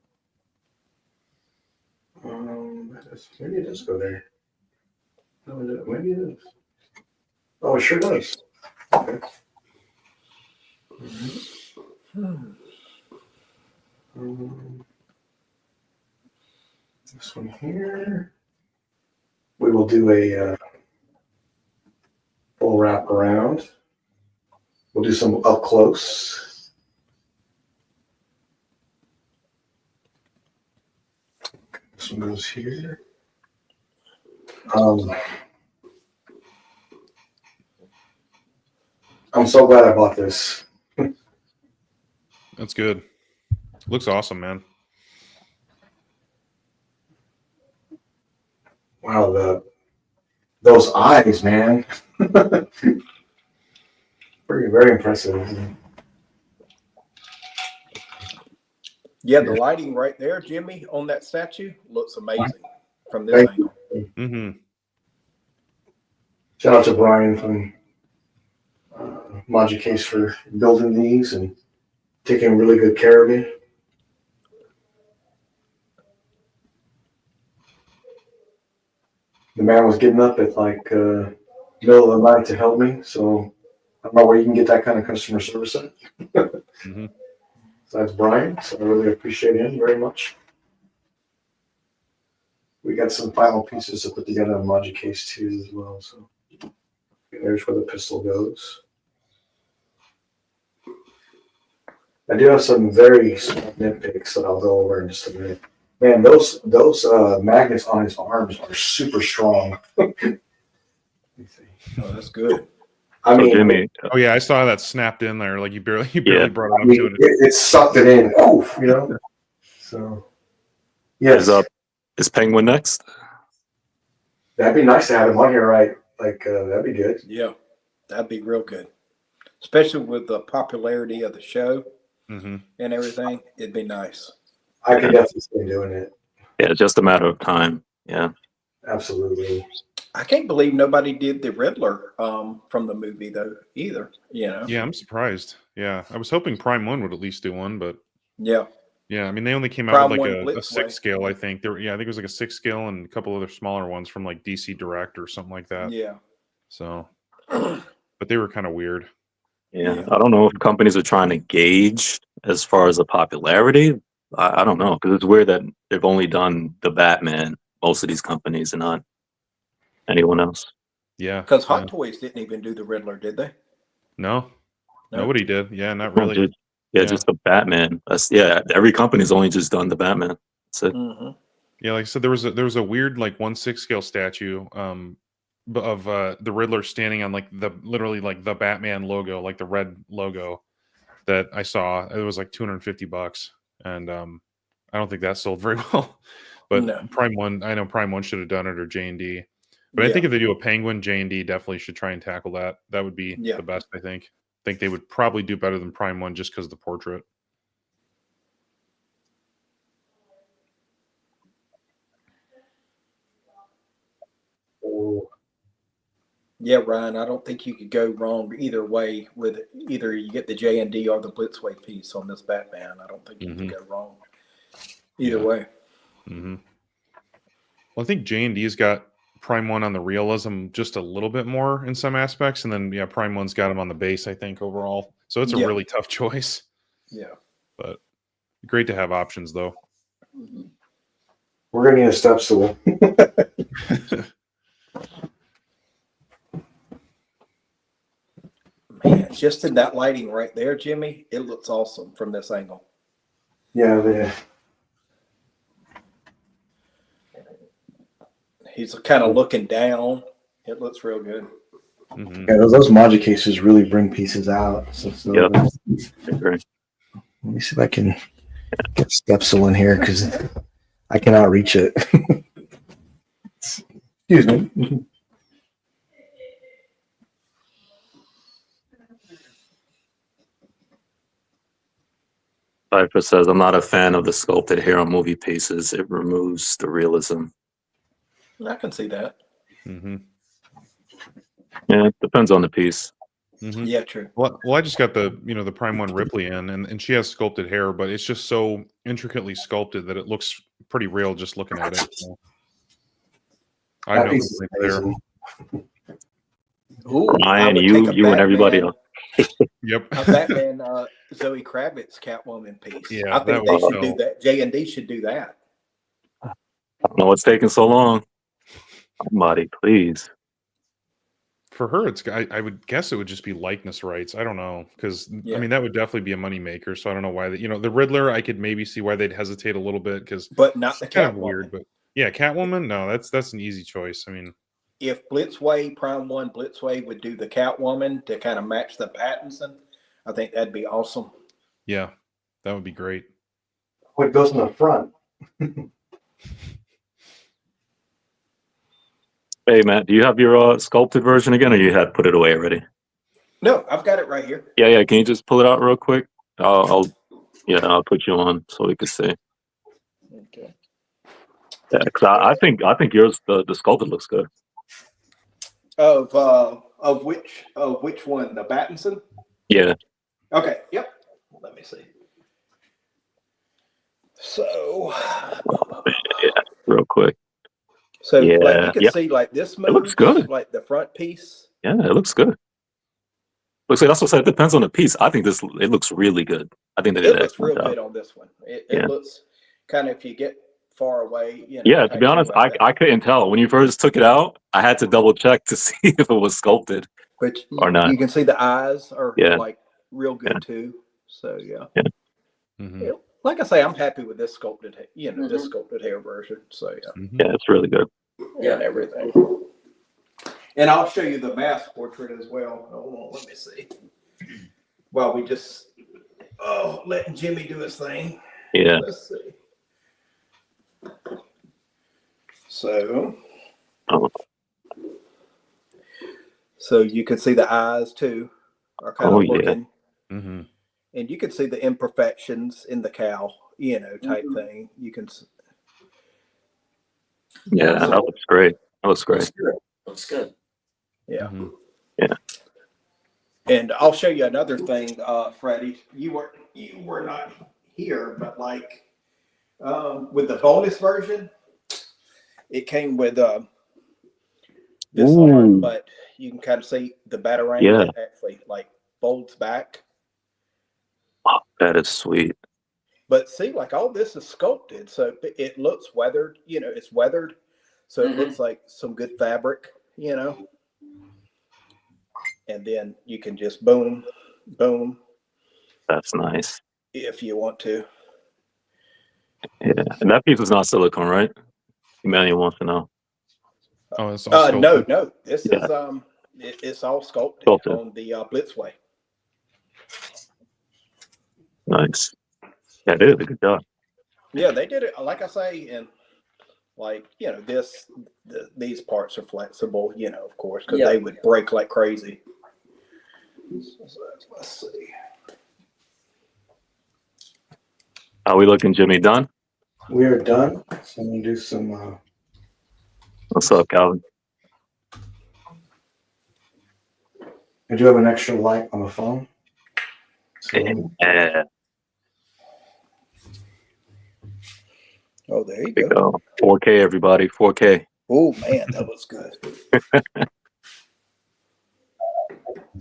Maybe it does go there. No, maybe it is. Oh, it sure does. Okay. This one here. We will do a full wrap around. We'll do some up close. This one goes here. I'm so glad I bought this. That's good. Looks awesome, man. Wow, those eyes, man. Very impressive. Yeah, the lighting right there, Jimmy, on that statue looks amazing from this angle. Mm-hmm. Shout out to Brian from Logic Case for building these and taking really good care of me. The man was getting up at like middle of the night to help me, so I don't know where you can get that kind of customer service at. Mm-hmm. So that's Brian, so I really appreciate him very much. We got some final pieces to put together on Logic Case 2 as well, so there's where the pistol goes. I do have some very small nitpicks that I'll go over in just a minute. Man, those magnets on his arms are super strong. Let me see. Oh, that's good. I So mean, Jimmy, Oh yeah, I saw that snapped in there. Like you barely Yeah. brought it up to it. it sucked it in. Oof, you know. So, yes, is Penguin next? that'd be nice to have him on here, right? Like that'd be good. Yeah, that'd be real good. Especially with the popularity of the show Mm-hmm. and everything, it'd be nice. I could definitely see him doing it. Yeah, just a matter of time. Yeah. Absolutely. I can't believe nobody did the Riddler from the movie though either. You know. Yeah, I'm surprised. Yeah, I was hoping Prime 1 would at least do one, but Yeah. yeah, I mean they only came out Prime with like 1 a Blitzway. 6 scale. I think I think it was like a 6 scale and a couple other smaller ones from like DC Direct or something like that. Yeah. So, but they were kind of weird. Yeah. Yeah. I don't know if companies are trying to gauge as far as the popularity. I don't know, because it's weird that they've only done the Batman, most of these companies, and not anyone else. Yeah, Because Hot yeah. Toys didn't even do the Riddler, did they? No, No? nobody did. Yeah, not No, really. dude. Yeah. Just the Batman. Every company's only just done the Batman. That's it. Mm-hmm. Yeah, like I said, there was a weird like 1/6 scale statue of the Riddler standing on like literally like the Batman logo, like the red logo that I saw. It was like $250, and I don't think that sold very well. But No. Prime 1, I know Prime 1 should have done it, or JND. But I Yeah. think if they do a Penguin, JND definitely should try and tackle that. That would be Yeah. the best. I think they would probably do better than Prime 1 just because of the portrait. Oh, Yeah, Ryan, I don't think you could go wrong either way with it. Either you get the JND or the Blitzway piece on this Batman. I don't think you can go wrong either Yeah. way. Mm-hmm. Well, I think JND's got Prime 1 on the realism just a little bit more in some aspects, and then yeah, Prime 1's got him on the base, I think, overall. So it's a Yeah. really tough choice. Yeah. But great to have options though. we're gonna need a step stool. Man, just in that lighting right there, Jimmy, it looks awesome from this angle. Yeah, He's kind of looking down. It looks real good. Mm-hmm. yeah. Those Logic cases really bring pieces out. So, Yep. let I agree. me see if I can get step stool in here because I cannot reach it. Excuse me. Cypher says, I'm not a fan of the sculpted hair on movie pieces. It removes the realism. I can see that. Mm-hmm. Yeah, it depends on the piece. Mm-hmm. Yeah, true. Well, I just got the the Prime One Ripley in, and she has sculpted hair, but it's just so intricately sculpted that it looks pretty real just looking at it. So I have That no piece is complaints there. amazing. Ooh, I Ryan, would take a you and everybody Batman, else. Yep. a Batman Zoe Kravitz Catwoman piece. Yeah, I that think they would should do sell. that. JND should do that. I don't know what's taking so long. Somebody, please. For her, I would guess it would just be likeness rights. I don't know, because Yeah. I mean that would definitely be a moneymaker. So I don't know why the Riddler. I could maybe see why they'd hesitate a little bit because But not the kind of Catwoman. weird. But yeah, Catwoman. No, that's an easy choice. I mean, If Blitzway, Prime One Blitzway would do the Catwoman to kind of match the Pattinson, I think that'd be awesome. yeah, that would be great. What goes in the front? Hey, Matt, do you have your sculpted version again, or you had put it away already? No, I've got it right here. Yeah. Can you just pull it out real quick? I'll put you on so we can see. Okay. Yeah, because I think yours the sculpted looks good. Of which one? The Pattinson? Yeah. Okay. Yep. Let me see. So, Yeah. Real quick. so like Yeah, you can yeah. see, like this moves, looks good. like the front piece. Yeah, it looks good. Looks like that's what I said. It depends on the piece. I think it looks really good. I think they did It an looks real excellent job. good on this one. It Yeah. looks kind of, if you get far away, Yeah, to type be thing honest, like that. I couldn't tell when you first took it out. I had to double check to see if it was sculpted. But or not. you can see the eyes are Yeah. like real good Yeah. too. So yeah. Mhm. Yeah. Like I say, I'm happy with this sculpted, this sculpted hair version. So yeah, Mhm. Yeah, it's really good. and everything. And I'll show you the mask portrait as well. Hold on, let me see. While we just letting Jimmy do his thing. Yeah. Let's see. So, Oh, so you can see the eyes too are kind Oh, of yeah. looking, Mhm. and you can see the imperfections in the cow, type thing. You can. yeah, so- that looks great. That looks Looks great. good. Looks good. Yeah. Mhm. And I'll show you another thing, Freddie. You were not here, but like with the bonus version, it came with this Ooh. arm, but you can kind of see the batarang Yeah. that actually like folds back. Oh, that is sweet. But see, like all this is sculpted, so it looks weathered. It's weathered, so it looks like some good fabric. And then you can just boom, boom, That's nice. if you want to. Yeah, and that piece is not silicone, right? Emmanuel wants to know. Oh, it's all sculpted. No. This Yeah. is it's all sculpted, Sculpted. on the Blitzway. Nice. Yeah, they did a good job. Yeah, they did it. Like I say, and like these parts are flexible. Of course, because Yeah. they would break like crazy. So, let's see. How we looking, Jimmy? Done? We are done. So I'm gonna do some. What's up, Calvin? I do have an extra light on the phone. So Yeah, Oh, there you there we go. go. 4K, everybody. 4K. Oh man, that was good.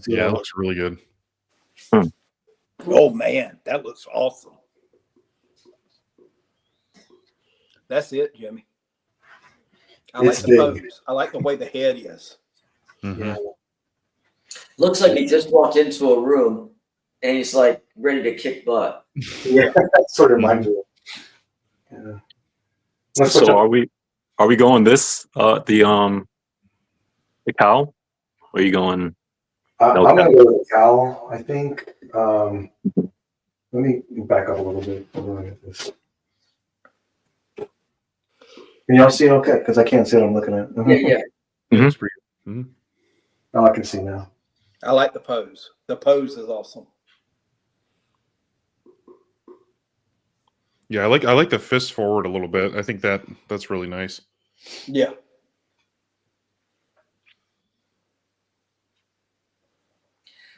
Yeah, it looks really good. Oh man, that looks awesome. That's it, Jimmy. I like It's the big. pose. I like the way the head is. Mhm. Yeah. Looks like he just walked into a room and he's like ready to kick butt. Yeah, that sort of reminds me. Yeah. Let's switch So up. are we going this the cow? Or are you going? no I'm cow. gonna go with the cowl. I think. Let me back up a little bit. Hold on, get this. Can y'all see it okay? Because I can't see what I'm looking at. Yeah, yeah. It Mhm. looks pretty good. Mhm. Oh, I can see now. I like the pose. The pose is awesome. Yeah, I like the fist forward a little bit. I think that's really nice. Yeah.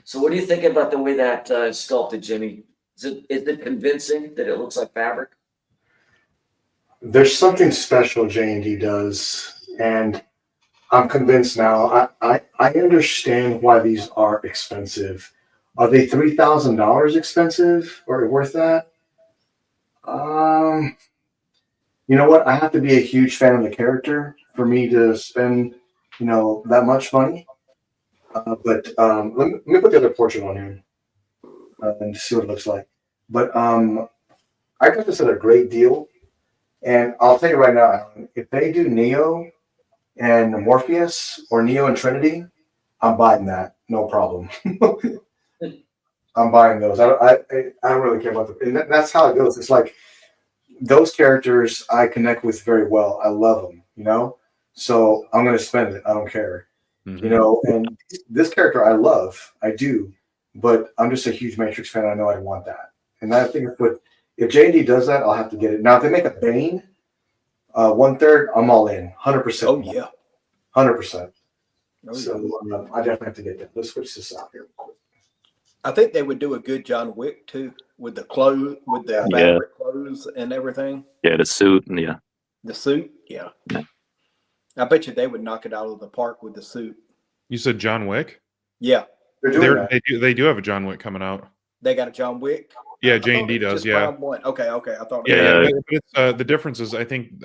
So what do you think about the way that is sculpted, Jimmy? Is it convincing that it looks like fabric? There's something special JND does, and I'm convinced now. I understand why these are expensive. Are they $3,000 expensive or worth that? Um, you know what? I have to be a huge fan of the character for me to spend, that much money. But let me put the other portrait on here and see what it looks like. But I got this at a great deal, and I'll tell you right now, Alan, if they do Neo and Morpheus or Neo and Trinity, I'm buying that, no problem. I'm buying those. I don't really care about the. And that's how it goes. It's like those characters I connect with very well. I love them. So I'm going to spend it. I don't care. And this character I love, I do, but I'm just a huge Matrix fan. I know I want that, and I think if JD does that, I'll have to get it. Now, if they make a Bane, 1/3, I'm all in, 100%. Oh yeah. 100%. Oh, So yeah. I definitely have to get that. Let's switch this out here real quick. I think they would do a good John Wick too, with the clothes, with the Yeah. fabric clothes and everything. Yeah, the suit, and yeah. The suit, yeah. Yeah. I bet you they would knock it out of the park with the suit. You said John Wick? Yeah, They're doing that. They do have a John Wick coming out. they got a John Wick. Yeah, I thought JND it was does. just Yeah. Prime One. Okay. I thought. Yeah. Yeah. But it's, the difference is I think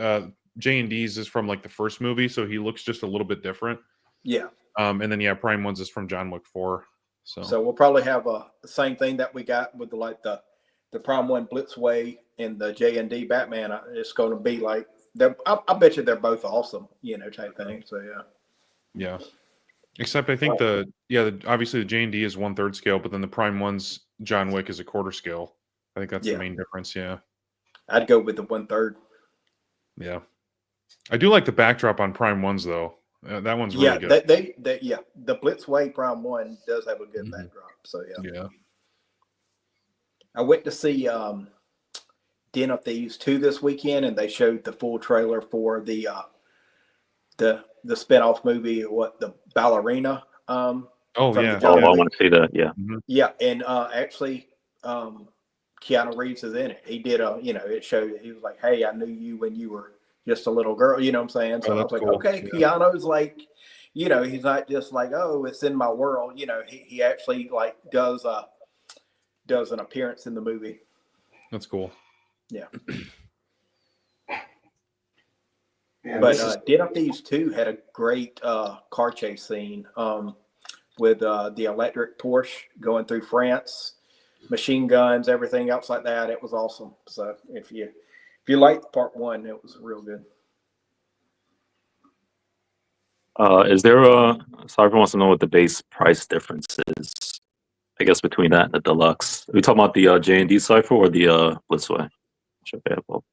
JND's is from like the first movie, so he looks just a little bit different. Yeah. And then Prime One's is from John Wick 4. So we'll probably have the same thing that we got with the Prime One Blitzway and the JND Batman. It's going to be like I bet you they're both awesome, type thing. So yeah. Yeah. Except I think obviously the JND is 1/3 scale, but then the Prime One's John Wick is a quarter scale. I think that's the main difference. Yeah. I'd go with the 1/3. Yeah. I do like the backdrop on Prime Ones though. That one's really good. The Blitzway Prime One does have a good backdrop. So yeah. Yeah. I went to see Den of Thieves 2 this weekend, and they showed the full trailer for the spinoff movie, the Ballerina. Oh from yeah. the John I Wick. want to see that. Yeah. Yeah, and actually, Keanu Reeves is in it. He did it showed. He was like, "Hey, I knew you when you were just a little girl." You know what I'm saying? So I was like, cool. "Okay, Yeah. Keanu's like, he's not just like, oh, it's in my world." He actually like does an appearance in the movie. That's cool. Yeah. Man, But Den of Thieves 2 had a great car chase scene with the electric Porsche going through France, machine guns, everything else like that. It was awesome. So if you liked part 1, it was real good. Is there so everyone wants to know what the base price difference is? I guess between that and the deluxe. Are we talking about the JND cipher or the Blitzway? Should be able.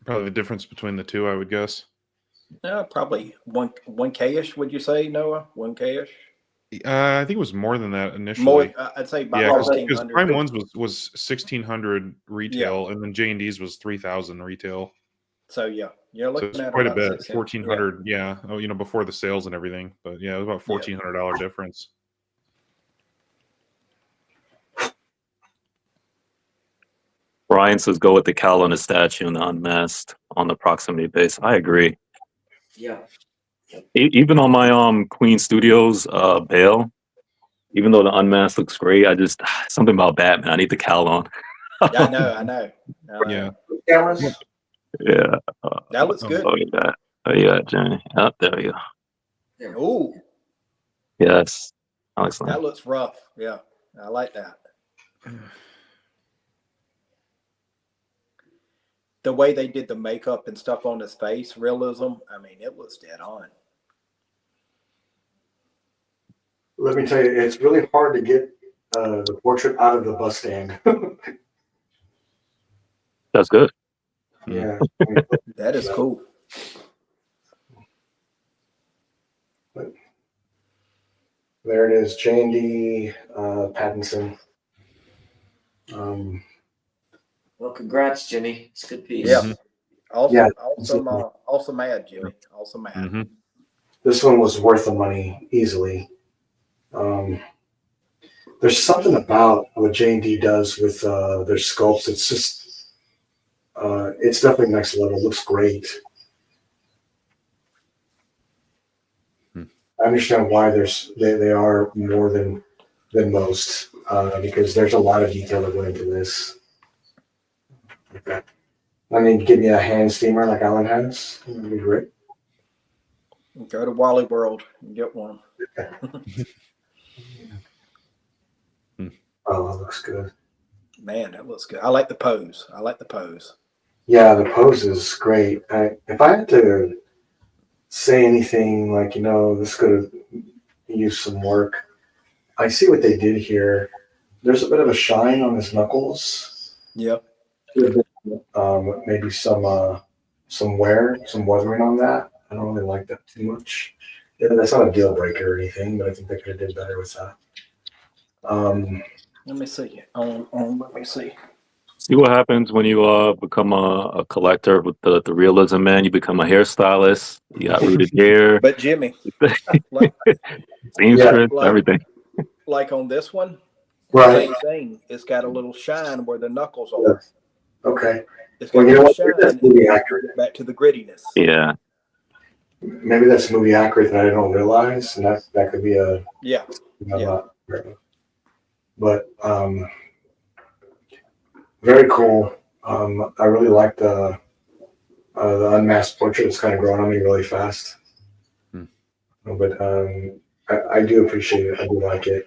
Probably the difference between the two, I would guess. Probably 1K-ish, would you say, Noah? 1K-ish? I think it was more than that initially. More, I'd say about Yeah, because 1,500. Prime One's was 1,600 retail, and then JND's was 3,000 retail. So yeah, you're So looking it's at quite a about bit, 1,400. Yeah. Oh, before the sales and everything. But yeah, it was about $1,400 difference. Brian says go with the cowl on the statue and the unmasked on the proximity base. I agree. Yeah. Even on my Queen Studios Bale, even though the unmasked looks great, I just something about Batman. I need the cowl on. I know. Yeah. Cameras. Yeah. That looks good. Oh yeah. Oh yeah, Jenny. Oh, there we go. Ooh, Yes. Alex. that looks rough. Yeah, I like that. The way they did the makeup and stuff on his face, realism, I mean, it was dead on. Let me tell you, it's really hard to get the portrait out of the bus stand. That's good. Yeah. That is cool. There it is, JND Pattinson. Well, congrats, Jimmy. It's a good piece. Yeah. Also, Yeah. also mad, Jimmy. Also mad. Mm-hmm. This one was worth the money easily. There's something about what JND does with their sculpts. It's just, it's definitely next level. It looks great. I understand why they are more than most because there's a lot of detail that went into this. Okay. I mean, give me a hand steamer like Alan has. That'd be great. Go to Wally World and get one. Oh, that looks good. Man, that looks good. I like the pose. Yeah, the pose is great. If I had to say anything like, this could have used some work, I see what they did here. There's a bit of a shine on his knuckles. Yep. Maybe some weathering on that. I don't really like that too much. Yeah, that's not a deal breaker or anything, but I think they could have did better with that. Let me see. Let me see. See what happens when you become a collector with the realism, man. You become a hairstylist. You got rooted hair, But Jimmy, like, seamstress, like- everything. like on this one, Right. same thing. It's got a little shine where the knuckles are. Okay. It's got Well, a you know little what? That's shine. movie accurate. Back to the grittiness. Yeah. Maybe that's movie accurate that I don't realize, and that could be a Yeah. But very cool. I really like the unmasked portrait. It's kind of growing on me really fast. But I do appreciate it. I do like it.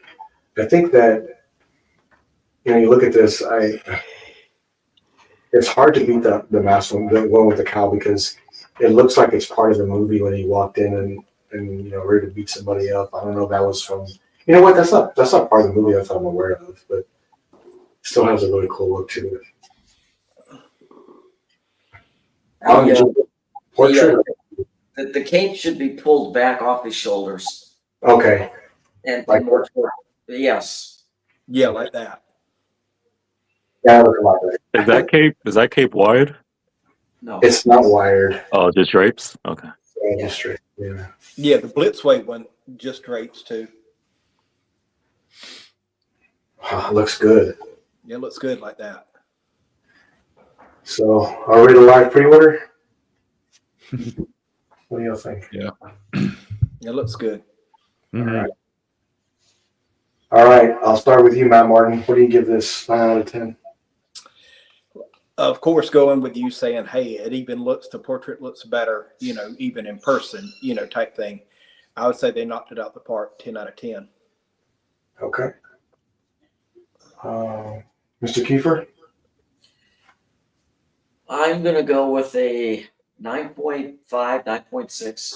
I think that you look at this. It's hard to beat the masked one, the one with the cow, because it looks like it's part of the movie when he walked in and ready to beat somebody up. I don't know if that was from. You know what? That's not part of the movie that I'm aware of, but it still has a really cool look to it. Alan, portrait. The cape should be pulled back off his shoulders Okay. and Like more toward. Yes. Yeah, like that. Yeah, I look a lot better. Is that cape wired? No. It's not wired. Oh, just drapes? Okay. Yeah, straight. Yeah. Yeah, the Blitzweight one just drapes too. Oh, looks good. Yeah, it looks good like that. So, are we to live pre-order? What do y'all think? Yeah, it looks good. Mm-hmm. All right. I'll start with you, Matt Martin. What do you give this 9 out of 10? Of course, going with you saying, hey, the portrait looks better, even in person, type thing. I would say they knocked it out the park, 10 out of 10. Okay. Mr. Kiefer? I'm going to go with a 9.5, 9.6.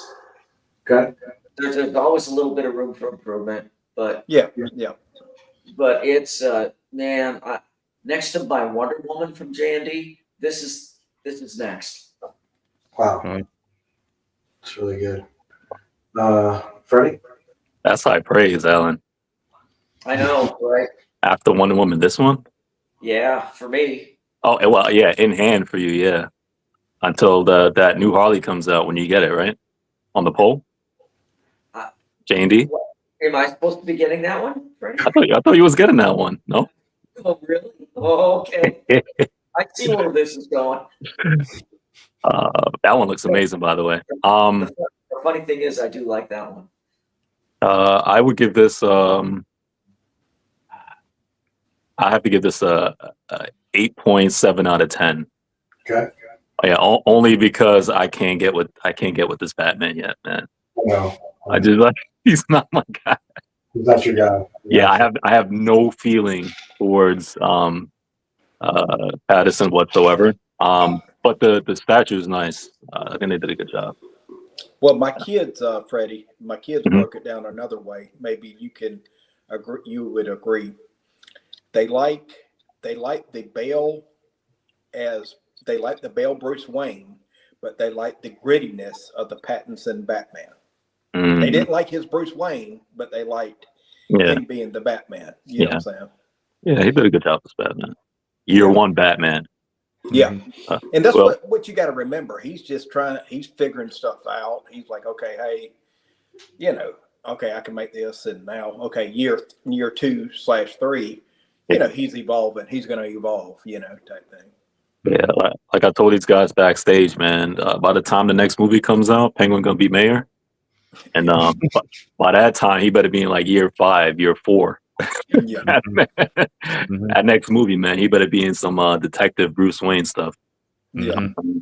Okay. There's always a little bit of room for improvement, but Yeah. it's man, next to my Wonder Woman from JND, this is next. Wow. It's really good. Freddie? That's high praise, Alan. I know, right? After Wonder Woman, this one? Yeah, for me. Oh, well, yeah, in hand for you, yeah. Until that new Harley comes out when you get it, right? On the pole? JND? Am I supposed to be getting that one, Freddie? I thought you was getting that one. No? Oh, really? Oh, okay. I see where this is going. That one looks amazing, by the way. The funny thing is, I do like that one. I would give this. I have to give this a 8.7 out of 10. Okay. Yeah, only because I can't get with this Batman yet, man. No. I just like he's not my guy. He's not your guy. Yeah, I have no feeling towards Patterson whatsoever. But the statue is nice. I think they did a good job. Well, my kids, Freddie, Mhm. broke it down another way. Maybe you can agree. You would agree. They like the Bale Bruce Wayne, but they like the grittiness of the Pattinson Batman. They didn't like his Bruce Wayne, but they liked him being the Batman. You know what I'm saying? Yeah, he did a good job as Batman. Year one Batman. Yeah. Mhm. And that's Well- what you got to remember. He's just he's figuring stuff out. He's like, okay, hey, okay, I can make this. And now, okay, year 2/3, he's evolving. He's going to evolve, type thing. Yeah, like I told these guys backstage, man. By the time the next movie comes out, Penguin gonna be mayor, and by that time he better be in like year 5, year 4. Yeah. That next movie, man, he better be in some Detective Bruce Wayne stuff. Yeah. Mhm.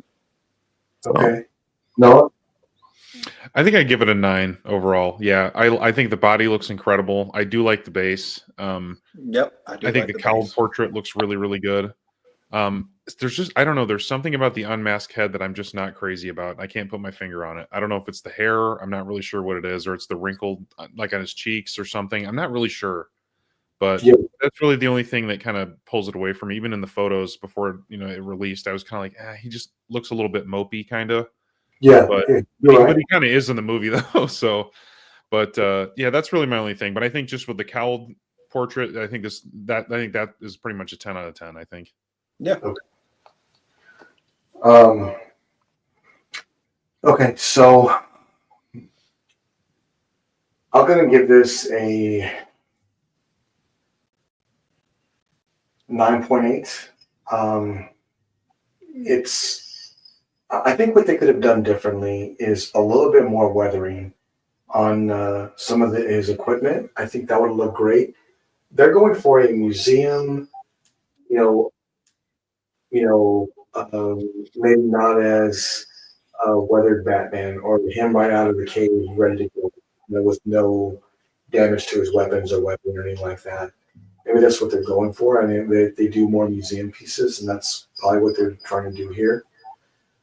Okay. No. I think I give it a 9 overall. Yeah, I think the body looks incredible. I do like the base. Yep. I think like the cowl base. portrait looks really, really good. There's just, I don't know, there's something about the unmasked head that I'm just not crazy about. I can't put my finger on it. I don't know if it's the hair. I'm not really sure what it is, or it's the wrinkled like on his cheeks or something. I'm not really sure, but Yeah. that's really the only thing that kind of pulls it away from me. Even in the photos before it released, I was kind of like, he just looks a little bit mopey, kind of. Yeah. But You're right. but he kind of is in the movie though. So, but yeah, that's really my only thing. But I think just with the cowled portrait, I think that is pretty much a 10 out of 10. I think. Yeah. Okay, so I'm gonna give this a 9.8. I think what they could have done differently is a little bit more weathering on some of his equipment. I think that would look great. They're going for a museum, you know, maybe not as weathered Batman or him right out of the cave ready to go, with no damage to his weapons or weapon or anything like that. Maybe that's what they're going for. I mean, they do more museum pieces, and that's probably what they're trying to do here.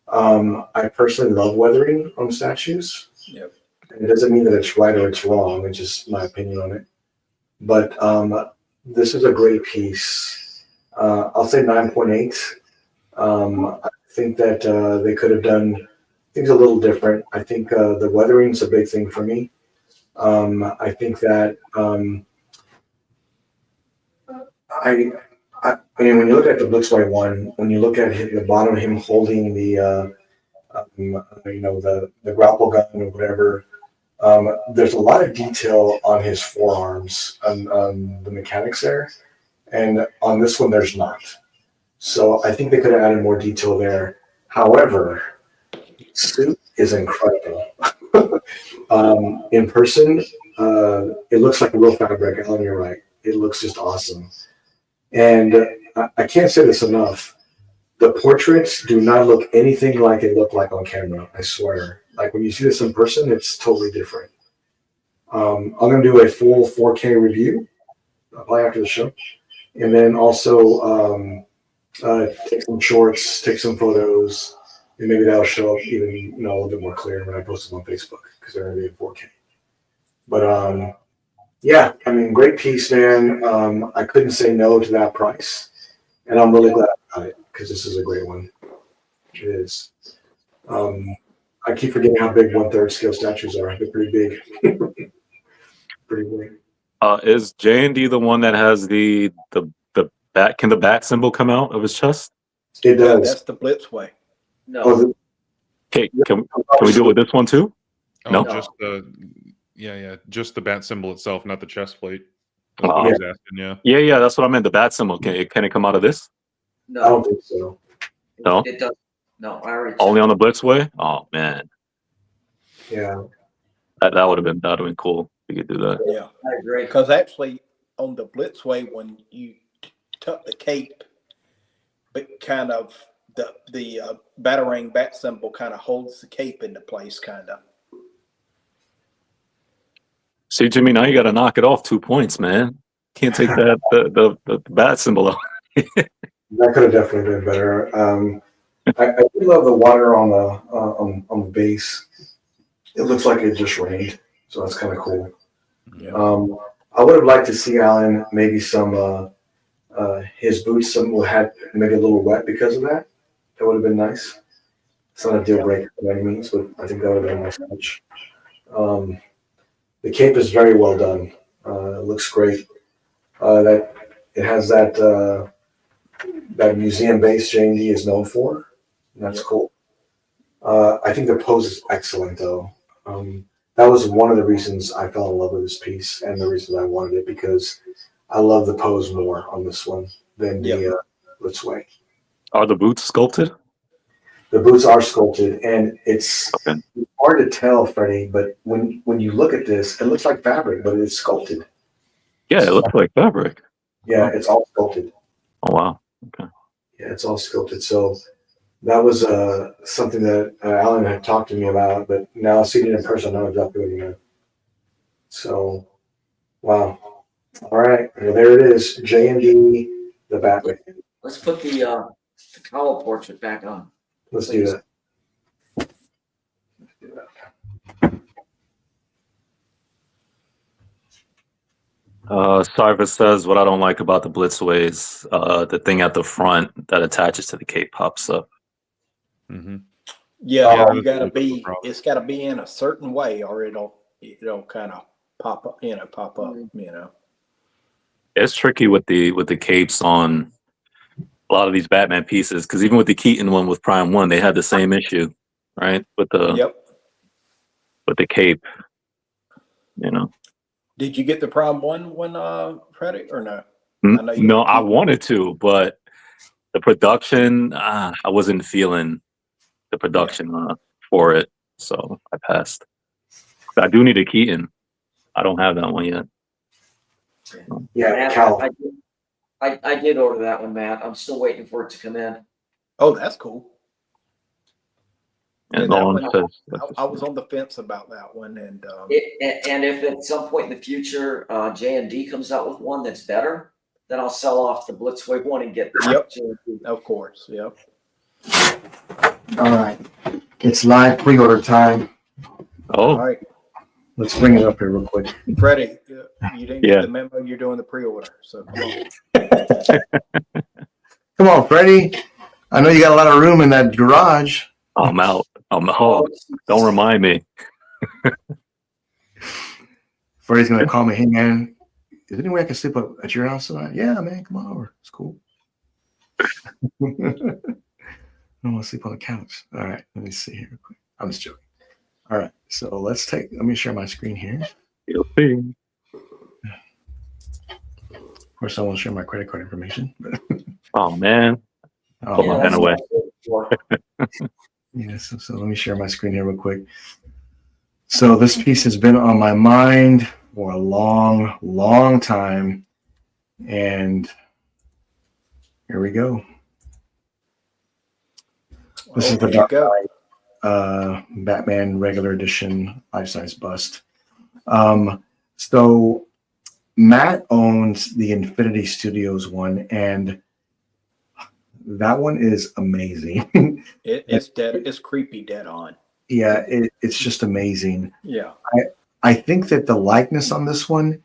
I personally love weathering on statues. Yep. It doesn't mean that it's right or it's wrong. It's just my opinion on it. But this is a great piece. I'll say 9.8. I think that they could have done things a little different. I think the weathering is a big thing for me. I think that I mean, when you look at the Blitzway one, when you look at the bottom, him holding the the grapple gun or whatever, there's a lot of detail on his forearms on the mechanics there, and on this one there's not. So I think they could have added more detail there. However, suit is incredible. In person, it looks like a real fabric. Alan, you're right. It looks just awesome. And I can't say this enough. The portraits do not look anything like they look like on camera. I swear. Like when you see this in person, it's totally different. I'm going to do a full 4K review probably after the show. And then also take some shorts, take some photos, and maybe that'll show up even a little bit more clear when I post them on Facebook because they're going to be in 4K. But yeah, I mean, great piece, man. I couldn't say no to that price, and I'm really glad about it because this is a great one. It is. I keep forgetting how big 1/3 scale statues are. They're pretty big. Pretty big. Is JND the one that has the bat? Can the bat symbol come out of his chest? It Yeah, does. that's the Blitzway. No. Oh, Okay, can we do it with this one too? Oh, No? just just the bat symbol itself, not the chest plate. Uh, That's what he's asking. Yeah. Yeah, that's what I meant. The bat symbol. Can it come out of this? I don't No. think so. No? It does. No, I already. Only on the Blitzway? Oh man, Yeah. that would have been cool. We could do that. Yeah. I agree. Because actually, on the Blitzway, when you tuck the cape, but kind of the batarang bat symbol kind of holds the cape into place, kind of. See, Jimmy, now you got to knock it off 2 points, man. Can't take that the bat symbol off. That could have definitely been better. I do love the water on the base. It looks like it just rained, so that's kind of cool. Yeah. I would have liked to see Alan maybe some his boots had maybe a little wet because of that. That would have been nice. It's not a deal breaker by any means, but I think that would have been a nice touch. The cape is very well done. It looks great. That it has that that museum base JND is known for. And that's Yep. cool. I think the pose is excellent though. That was one of the reasons I fell in love with this piece and the reason I wanted it, because I love the pose more on this one than the Let's Way. Are the boots sculpted? The boots are sculpted, and it's Okay. hard to tell, Freddie, but when you look at this, it looks like fabric, but it's sculpted. Yeah, it looks like fabric. Yeah, it's all sculpted. Oh wow. Okay. Yeah, it's all sculpted. So that was something that Alan had talked to me about, but now seeing it in person, I know exactly what you meant. So, wow. All right, well, there it is, JND, the Batman. Let's put the cowl portrait back on. Let's do that. Sarva says what I don't like about the Blitzways, the thing at the front that attaches to the cape pops up. Mm-hmm. Yeah, Oh, you gotta that's a be. problem. It's gotta be in a certain way, or it'll kind of pop up. Pop up. It's tricky with the capes on a lot of these Batman pieces, because even with the Keaton one with Prime 1, they had the same issue, right? With the Yep. with the cape, you know. Did you get the Prime 1 when Freddie, or no? N- I know you No, got I Keaton. wanted to, but the production, I wasn't feeling the production for it, so I passed. I do need a Keaton. I don't have that one yet. Yeah, Matt, Cal. I did order that one, Matt. I'm still waiting for it to come in. Oh, that's cool. And Yeah, no that one one, says I was on the fence about that one, and And if at some point in the future JND comes out with one that's better, then I'll sell off the Blitzway one and get the Yep. JND. of course, yep. All right, it's live pre-order time. All oh, right, Let's bring it up here real quick. Freddie, you didn't Yeah. get the memo. You're doing the pre-order, so come on. Come on, Freddie. I know you got a lot of room in that garage. I'm out. I'm out. Don't remind me. Freddie's gonna call me. Hey man, is there any way I can sleep up at your house tonight? Yeah, man, come on over. It's cool. I don't want to sleep on the couch. All right, let me see here real quick. I'm just joking. All right, so let me share my screen here. You'll see. Of course, I won't share my credit card information. Oh man. Oh, Put my pen that's away. what I'm for. yeah, so let me share my screen here real quick. So this piece has been on my mind for a long, long time. And here we go. This is the there you Dark go. Knight, Batman regular edition life-size bust. So Matt owns the Infinity Studios one, and that one is amazing. It's dead. It's creepy, dead on. Yeah, it's just amazing. Yeah. I think that the likeness on this one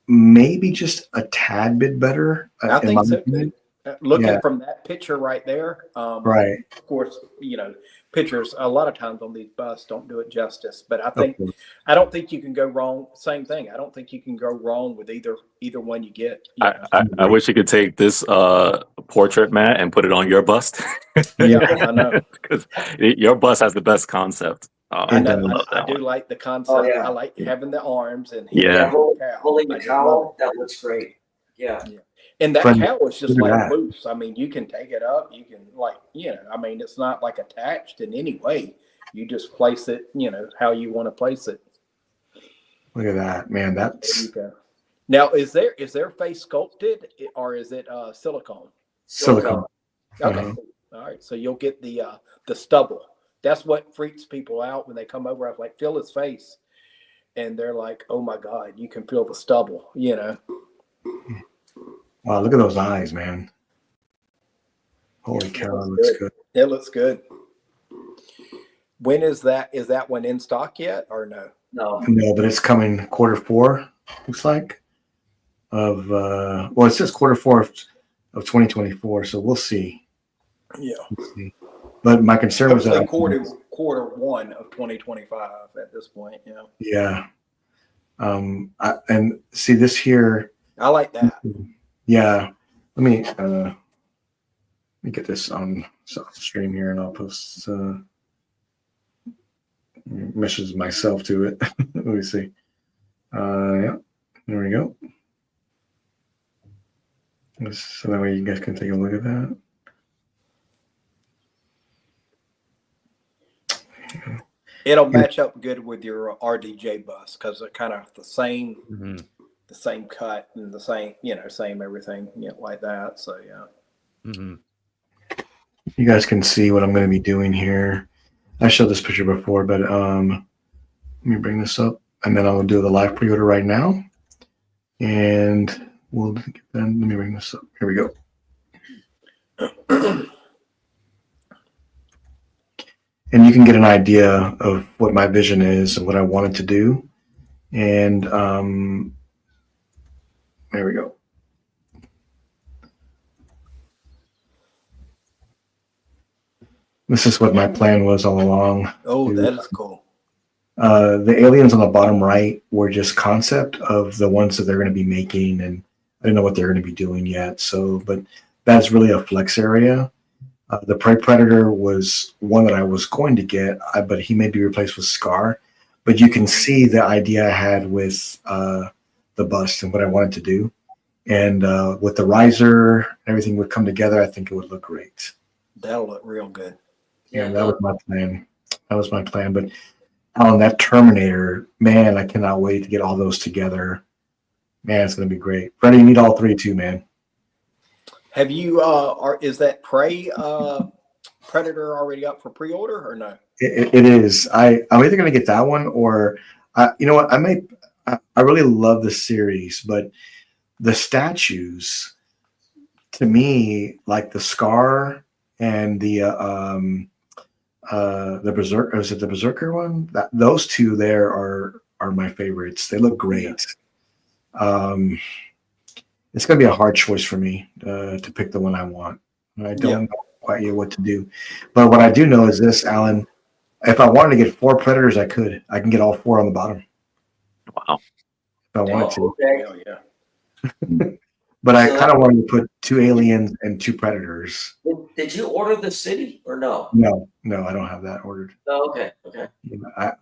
may be just a tad bit better. I in think my so opinion. too. Looking Yeah. from that picture right there, Right. of course, pictures a lot of times on these busts don't do it justice. But I don't think you can go wrong. Same thing. I don't think you can go wrong with either one you get. I wish you could take this portrait, Matt, and put it on your bust. Yeah, I know. Because your bust has the best concept. I know. love I that do one. like the concept. Oh, yeah. I like having the arms and Yeah. Holding I the just love cowl, that looks great. Yeah. And that Friend, cowl is just look at like that. loose. I mean, you can take it up. You can it's not like attached in any way. You just place it, how you want to place it. Look at that, man. There That's you go. Now, is their face sculpted or is it silicone? silicone. Okay, Uh-huh. cool. All right. So you'll get the stubble. That's what freaks people out when they come over. I was like, feel his face, and they're like, oh my god, you can feel the stubble. Wow, look at those eyes, man. Holy cow, that looks good. It looks good. When is that? Is that one in stock yet or no? No. No, but it's coming quarter 4, looks like. It says quarter 4 of 2024, so we'll see. Yeah. We'll see. But my concern was that quarter 1 of 2025 at this point. yeah. And see this here. I like that. Yeah. Let me me get this on stream here, and I'll post message myself to it. Let me see. Yeah, there we go. So that way you guys can take a look at that. It'll match up good with your RDJ bus because they're kind of the same, Mhm. the same cut and the same, same everything, like that. So yeah. Mhm. You guys can see what I'm going to be doing here. I showed this picture before, but let me bring this up, and then I'll do the live pre-order right now. And let me bring this up. Here we go. And you can get an idea of what my vision is and what I wanted to do. And there we go. This is what my plan was all along. Oh, that is cool. The aliens on the bottom right were just concept of the ones that they're going to be making, and I don't know what they're going to be doing yet. So, but that's really a flex area. The Prey Predator was one that I was going to get, but he may be replaced with Scar. But you can see the idea I had with the bust and what I wanted to do. And with the riser, everything would come together. I think it would look great. That'll look real good. Yeah, that was my plan. That was my plan. But on that Terminator, man, I cannot wait to get all those together. Man, it's going to be great. Freddie, you need all three too, man. Have you, is that Prey Predator already up for pre-order or no? It is. I'm either going to get that one or, you know what? I really love the series, but the statues, to me, like the Scar and the Berserker, is it the Berserker one? Those two there are my favorites. They look great. It's going to be a hard choice for me to pick the one I want. I don't know quite yet what to do. But what I do know is this, Alan. If I wanted to get 4 Predators, I could. I can get all 4 on the bottom. Wow. If I wanted to. Okay. Hell yeah. But I kind of wanted to put 2 aliens and 2 Predators. Did you order the city or no? No, I don't have that ordered. Oh, okay. Okay.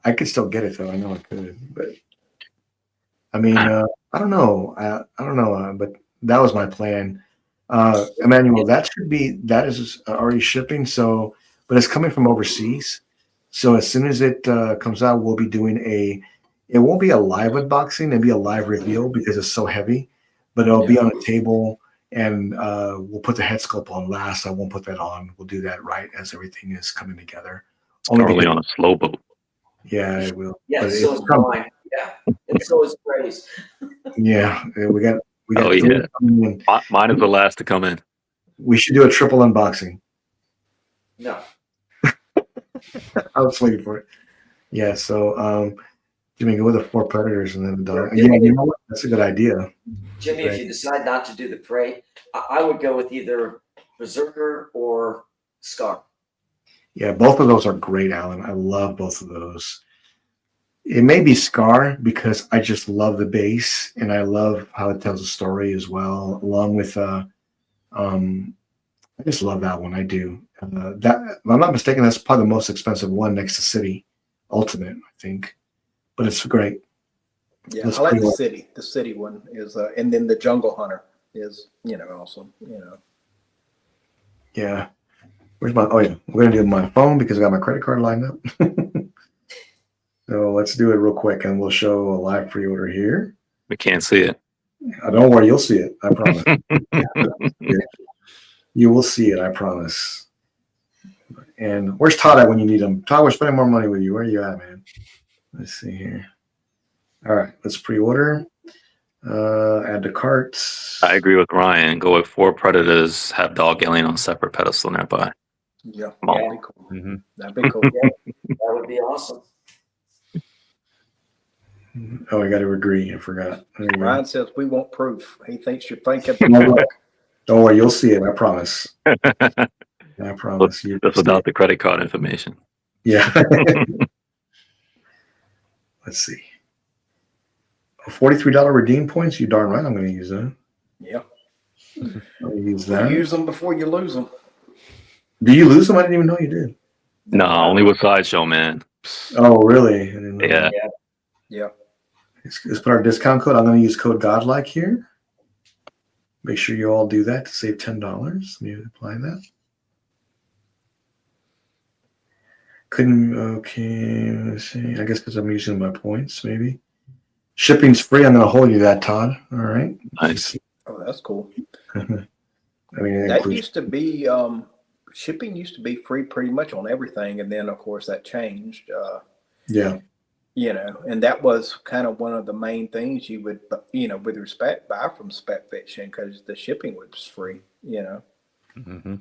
I could still get it though. I know I could, but I mean, I don't know. I don't know, but that was my plan. Emmanuel, that is already shipping. So, but it's coming from overseas. So as soon as it comes out, we'll be doing it won't be a live unboxing, it'll be a live reveal because it's so heavy, but it'll be on a table and we'll put the head sculpt on last. I won't put that on. We'll do that right as everything is coming together. Only on a slow boat. Yeah, it will. Yeah, But so is mine. Yeah. And so is Freddie's. yeah, we got Oh, 3 yeah. coming in. Mine is the last to come in. We should do a triple unboxing. No. I was waiting for it. Yeah, so Jimmy, go with the 4 Predators and then the dog. Yeah. Yeah, you know what? That's a good idea. Jimmy, if you decide not to do the Prey, I would go with either Berserker or Scar. Yeah, both of those are great, Alan. I love both of those. It may be Scar because I just love the base and I love how it tells a story as well, along with I just love that one. I do. That, if I'm not mistaken, that's probably the most expensive one next to City Ultimate, I think. But it's great. Yeah, I like the city. The city one is, and then the Jungle Hunter is, awesome. Yeah. Where's my? Oh yeah, we're gonna do my phone because I got my credit card lined up. So let's do it real quick, and we'll show a live pre-order here. We can't see it. Don't worry, you'll see it. I promise. You will see it. I promise. And where's Todd at when you need him? Todd, we're spending more money with you. Where are you at, man? Let's see here. All right, let's pre-order. Add to carts. I agree with Ryan. Go with 4 Predators, have Dog Alien on separate pedestal nearby. Yeah, Come on. that'd be cool. Mm-hmm. That'd be cool. That would be awesome. Oh, I got to agree. I forgot. There you go. Ryan says we want proof. He thinks you're thinking. Don't worry, you'll see it. I promise. I promise. You That's without the credit card information. Yeah. Let's see. $43 redeem points. You darn right. I'm going to use that. Yeah. I'm going to use that. Use them before you lose them. Do you lose them? I didn't even know you did. No, only with Sideshow, man. Oh, really? I didn't know. Yeah. Yeah. Let's put our discount code. I'm going to use code Godlike here. Make sure you all do that to save $10. Let me apply that. Couldn't. Okay. Let's see. I guess because I'm using my points, maybe. Shipping's free. I'm going to hold you that, Todd. All right. Nice. Oh, that's cool. I mean, That used to be shipping used to be free pretty much on everything, and then of course that changed. Yeah. You know, and that was kind of one of the main things you would, you know, with respect, buy from Spec Fiction because the shipping was free. You know. Mm-hmm.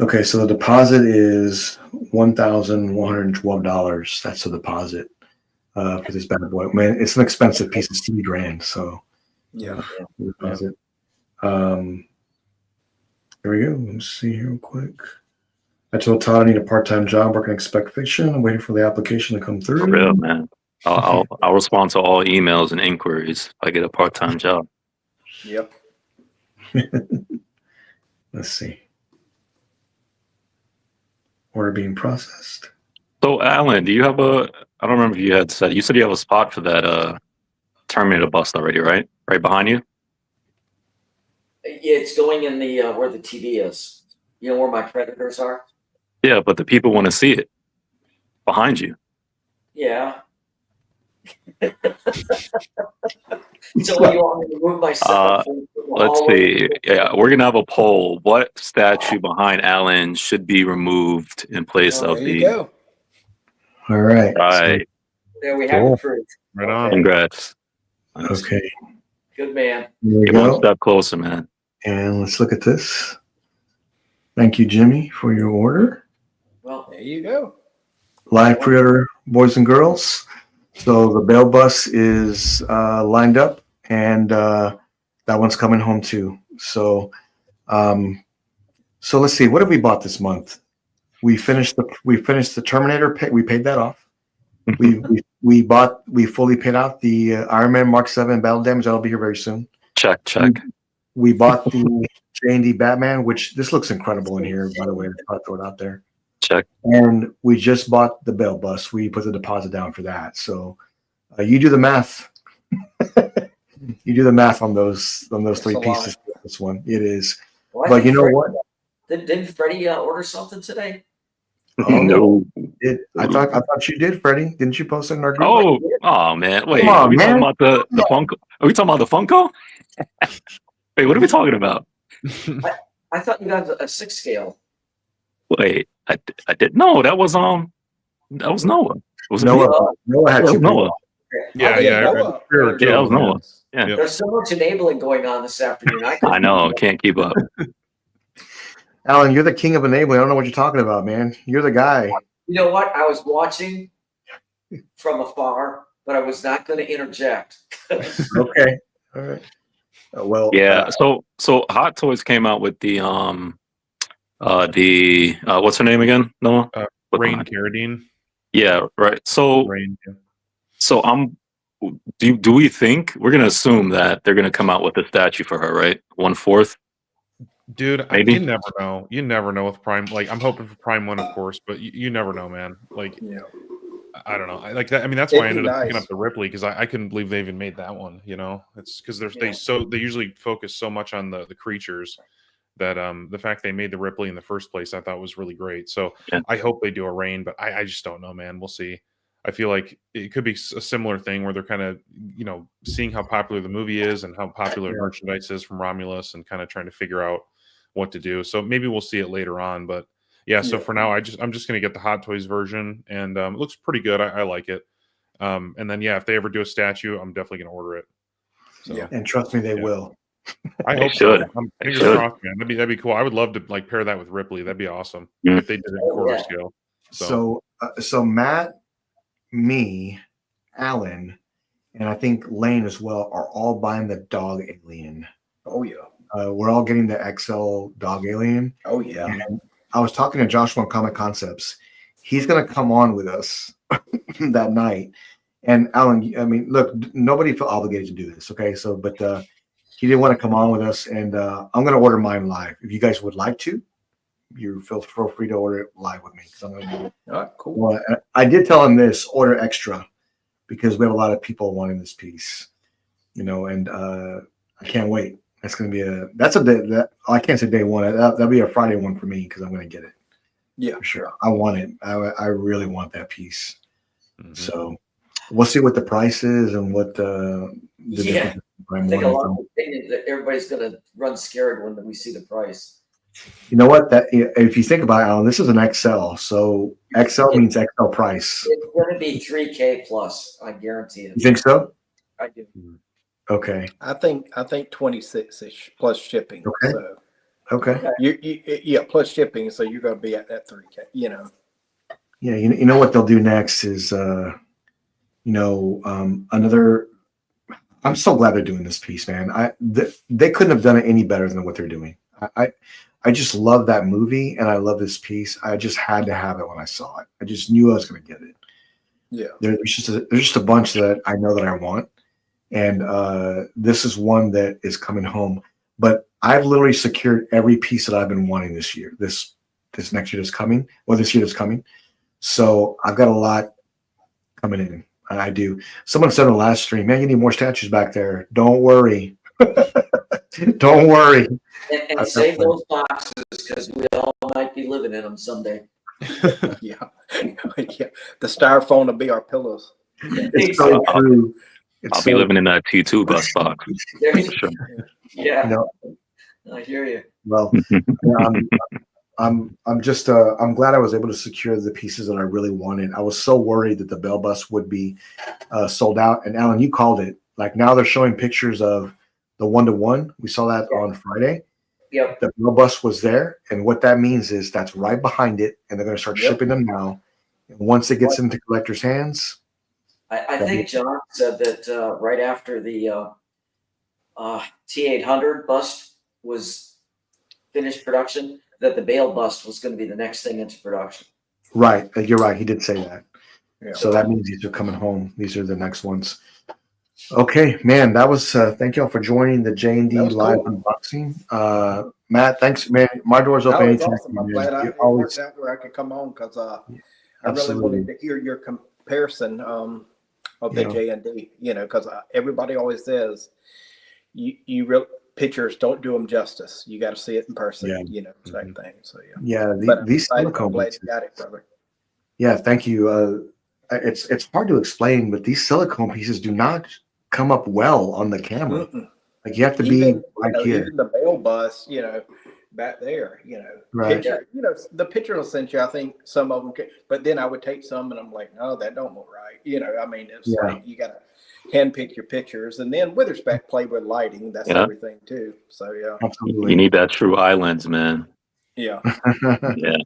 Okay, so the deposit is $1,112. That's the deposit for this bad boy. Man, it's an expensive piece of seed grand, so Yeah. deposit. Here we go. Let's see here real quick. I told Todd I need a part-time job working at Spec Fiction. I'm waiting for the application to come through. For real, man. I'll respond to all emails and inquiries if I get a part-time job. Yep. Let's see. Order being processed. So, Alan, do you have I don't remember if you had said, you said you have a spot for that Terminator bust already, right? Right behind you? Yeah, it's going in the where the TV is. You know where my Predators are? Yeah, but the people want to see it behind you. Yeah. So what, you want me to move myself? Let's see. Yeah, we're gonna have a poll. What statue behind Alan should be removed in place Well, of there you the? go. All right. Right. There we have Cool. the proof. Right on. Congrats. So, okay. Good man. Here we Get one go. step closer, man. And let's look at this. Thank you, Jimmy, for your order. Well, There you go. Live pre-order, boys and girls. So the bail bus is lined up, and that one's coming home too. So, so let's see. What have we bought this month? We finished the Terminator. We paid that off. We fully paid out the Iron Man Mark 7 battle damage. That'll be here very soon. Check. We bought the JND Batman, which this looks incredible in here, by the way. I'll throw it out there. Check. And we just bought the bail bus. We put the deposit down for that. So you do the math. You do the math on those three pieces. This one, it is. well, I But think you know Freddie- what? Didn't Freddie order something today? No. I thought you did, Freddie. Didn't you post it in our group? Oh man. Wait, Come on, are we man. talking about the Funko? Are we talking about the Funko? Wait, what are we talking about? I thought you got a 6 scale. Wait, I did. No, that was Noah. Was it me? Noah had That was two. Noah. Yeah, Yeah, yeah. Noah. Yeah, that was Noah. Yeah. Yep. There's so much enabling going on this afternoon. I know. Can't keep up. Alan, you're the king of enabling. I don't know what you're talking about, man. You're the guy. You know what? I was watching from afar, but I was not going to interject. Okay. All right. Well. Yeah. So Hot Toys came out with the what's her name again? Noah. Rain Carradine. Yeah. Right. So Rain. Yeah. So do we think we're gonna assume that they're gonna come out with a statue for her, right? 1/4. Dude, Maybe. you never know. You never know with Prime. Like, I'm hoping for Prime 1, of course, but you never know, man. Like, Yeah. I don't know. I like that. I mean, that's why I It'd be ended up picking nice. up the Ripley, because I couldn't believe they even made that one. You know, it's because they usually focus so much on the creatures that the fact they made the Ripley in the first place, I thought was really great. So Yeah. I hope they do a Rain, but I just don't know, man. We'll see. I feel like it could be a similar thing where they're kind of, seeing how popular the movie is and how popular merchandise is from Romulus and kind of trying to figure out what to do. So maybe we'll see it later on, but yeah. So for now, I'm just going to get the Hot Toys version, and it looks pretty good. I like it. And then if they ever do a statue, I'm definitely going to order it. So, Yeah. And trust me, they will. I They hope should. so. I'm They fingers should. crossed, man. That'd be cool. I would love to pair that with Ripley. That'd be awesome Mm. if they did it in quarter scale. So Matt, me, Alan, and I think Lane as well are all buying the dog alien. Oh yeah. We're all getting the XL dog alien. Oh yeah. And I was talking to Joshua on Comic Concepts. He's going to come on with us that night. And Alan, I mean, look, nobody felt obligated to do this. Okay. So, but he didn't want to come on with us, and I'm going to order mine live. If you guys would like to, you feel free to order it live with me. 'Cause I'm gonna do it. All right, cool. Well, I did tell him this: order extra, because we have a lot of people wanting this piece. And I can't wait. That's gonna be that's a day that I can't say day one. That'll be a Friday one for me because I'm gonna get it. Yeah, For sure. I want it. I really want that piece. Mhm. So we'll see what the price is and what Yeah. I think a lot of opinion that everybody's gonna run scared when we see the price. You know what? That if you think about it, Alan, this is an XL. So XL means XL price. It's gonna be 3K plus. I guarantee it. You think so? I do. Okay. I think 26-ish plus shipping. Okay. So Okay. yeah, plus shipping. So you're going to be at that 3K. Yeah. You know what they'll do next is another. I'm so glad they're doing this piece, man. They couldn't have done it any better than what they're doing. I just love that movie and I love this piece. I just had to have it when I saw it. I just knew I was going to get it. Yeah. There's just a bunch that I know that I want, and this is one that is coming home. But I've literally secured every piece that I've been wanting this year. This next year that's coming, or this year that's coming. So I've got a lot coming in. I do. Someone said in the last stream, man, you need more statues back there. Don't worry. Don't worry. And save those boxes because we all might be living in them someday. Yeah. Yeah. The styrofoam will be our pillows. It's so true. I'll be living in that T2 bus box. There you For sure. Yeah, I hear you. Well, I'm glad I was able to secure the pieces that I really wanted. I was so worried that the Bell Bus would be sold out. And Alan, you called it. Like now they're showing pictures of the 1-to-1. We saw that on Friday. Yep. The Bell Bus was there, and what that means is that's right behind it, and they're going to start shipping them now. And once it gets into collectors' hands, I think John said that right after the T800 bust was finished production, that the Bale bust was going to be the next thing into production. right? You're right. He did say that. Yeah. So that means these are coming home. These are the next ones. Okay, man. That was. Thank y'all for joining the JND live unboxing. Matt, thanks, man. My door's open That was anytime. awesome. I'm glad it worked out where I could come on because I really wanted to hear your comparison of the JND. Because everybody always says you pictures don't do them justice. You got to see it in person. Same thing. So yeah. These silicone I'm glad pieces. you got it, brother. Yeah, thank you. It's hard to explain, but these silicone pieces do not come up well on the camera. Like you have to be right here. Even the Bale bus, back there, Right. picture, the picture will send you. I think some of them, but then I would take some and I'm like, no, that don't look right. I mean, it's like you got to hand pick your pictures, and then with respect, play with lighting. That's everything too. So Absolutely. You need that true eye lens, man. Yeah. Yeah.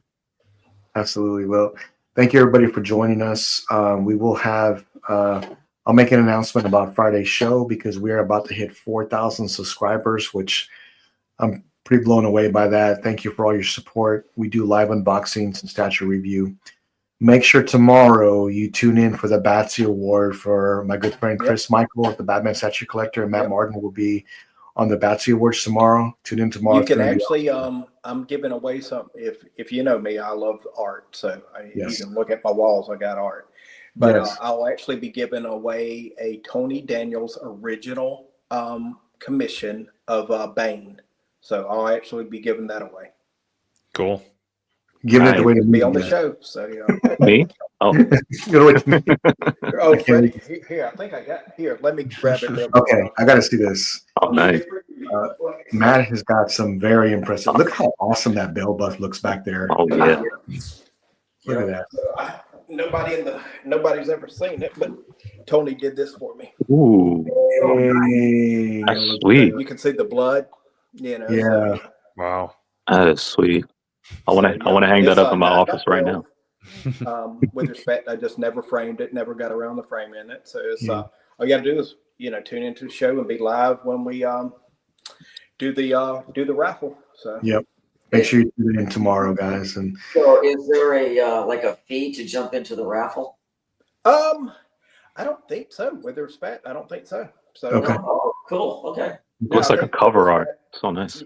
Absolutely. Well, thank you everybody for joining us. We will have. I'll make an announcement about Friday's show because we are about to hit 4,000 subscribers, which I'm pretty blown away by that. Thank you for all your support. We do live unboxings and statue review. Make sure tomorrow you tune in for the Batsy Award for my good friend Chris Michael at the Batman Statue Collector, and Matt Martin will be on the Batsy Awards tomorrow. Tune in tomorrow. You can actually, I'm giving away some. If you know me, I love art, so you can look at my walls. I got art. But I'll actually be giving away a Tony Daniels original commission of Bane. So I'll actually be giving that away. Cool. Giving it away to be on the show. So Me? Oh. Give it away to me. Oh, Freddie, here. I think I got here. Let me grab it. Okay, I got to see this. Oh, nice. Matt has got some very impressive. Look how awesome that Bell Bus looks back there. Oh yeah. Look at that. Nobody's ever seen it, but Tony did this for me. Ooh. Hey. That's sweet. You can see the blood. Yeah. So, Wow. That is sweet. I want to hang that up in my office right now. With respect, I just never framed it, never got around to framing it. So it's all you got to do is tune into the show and be live when we do the raffle. So Make sure you tune in tomorrow, guys. And so, is there a fee to jump into the raffle? I don't think so. With respect, I don't think so. So Oh, cool. Okay. Looks like a cover art. So nice.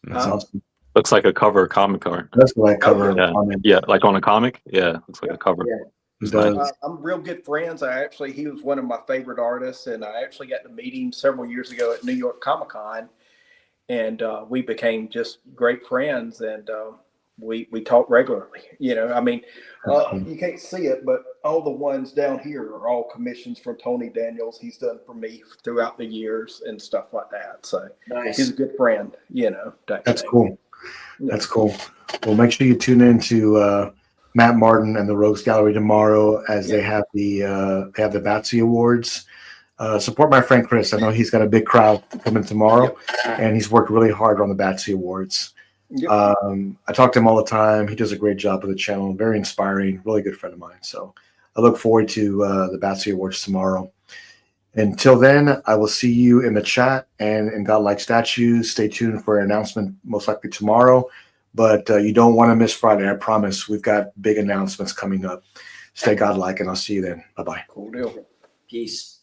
that's awesome. Looks like a cover comic art. That's what I cover. Yeah, on it. yeah, like on a comic. Yeah, looks like a cover. Yeah. It It's does. nice. I'm real good friends. He was one of my favorite artists, and I actually got to meet him several years ago at New York Comic Con, and we became just great friends, and we talk regularly. You know, I mean, you can't see it, but all the ones down here are all commissions from Tony Daniels. He's done for me throughout the years and stuff like that. So Nice. he's a good friend. You know, type That's thing. cool. That's cool. Well, make sure you tune in to Matt Martin and the Rogues Gallery tomorrow as they have the Batsy Awards. Support my friend Chris. I know he's got a big crowd coming tomorrow, and he's worked really hard on the Batsy Awards. Yep. I talk to him all the time. He does a great job with the channel. Very inspiring. Really good friend of mine. So I look forward to the Batsy Awards tomorrow. Until then, I will see you in the chat and in Godlike Statues. Stay tuned for an announcement, most likely tomorrow. But you don't want to miss Friday. I promise. We've got big announcements coming up. Stay Godlike, and I'll see you then. Bye-bye. Cool deal. Peace.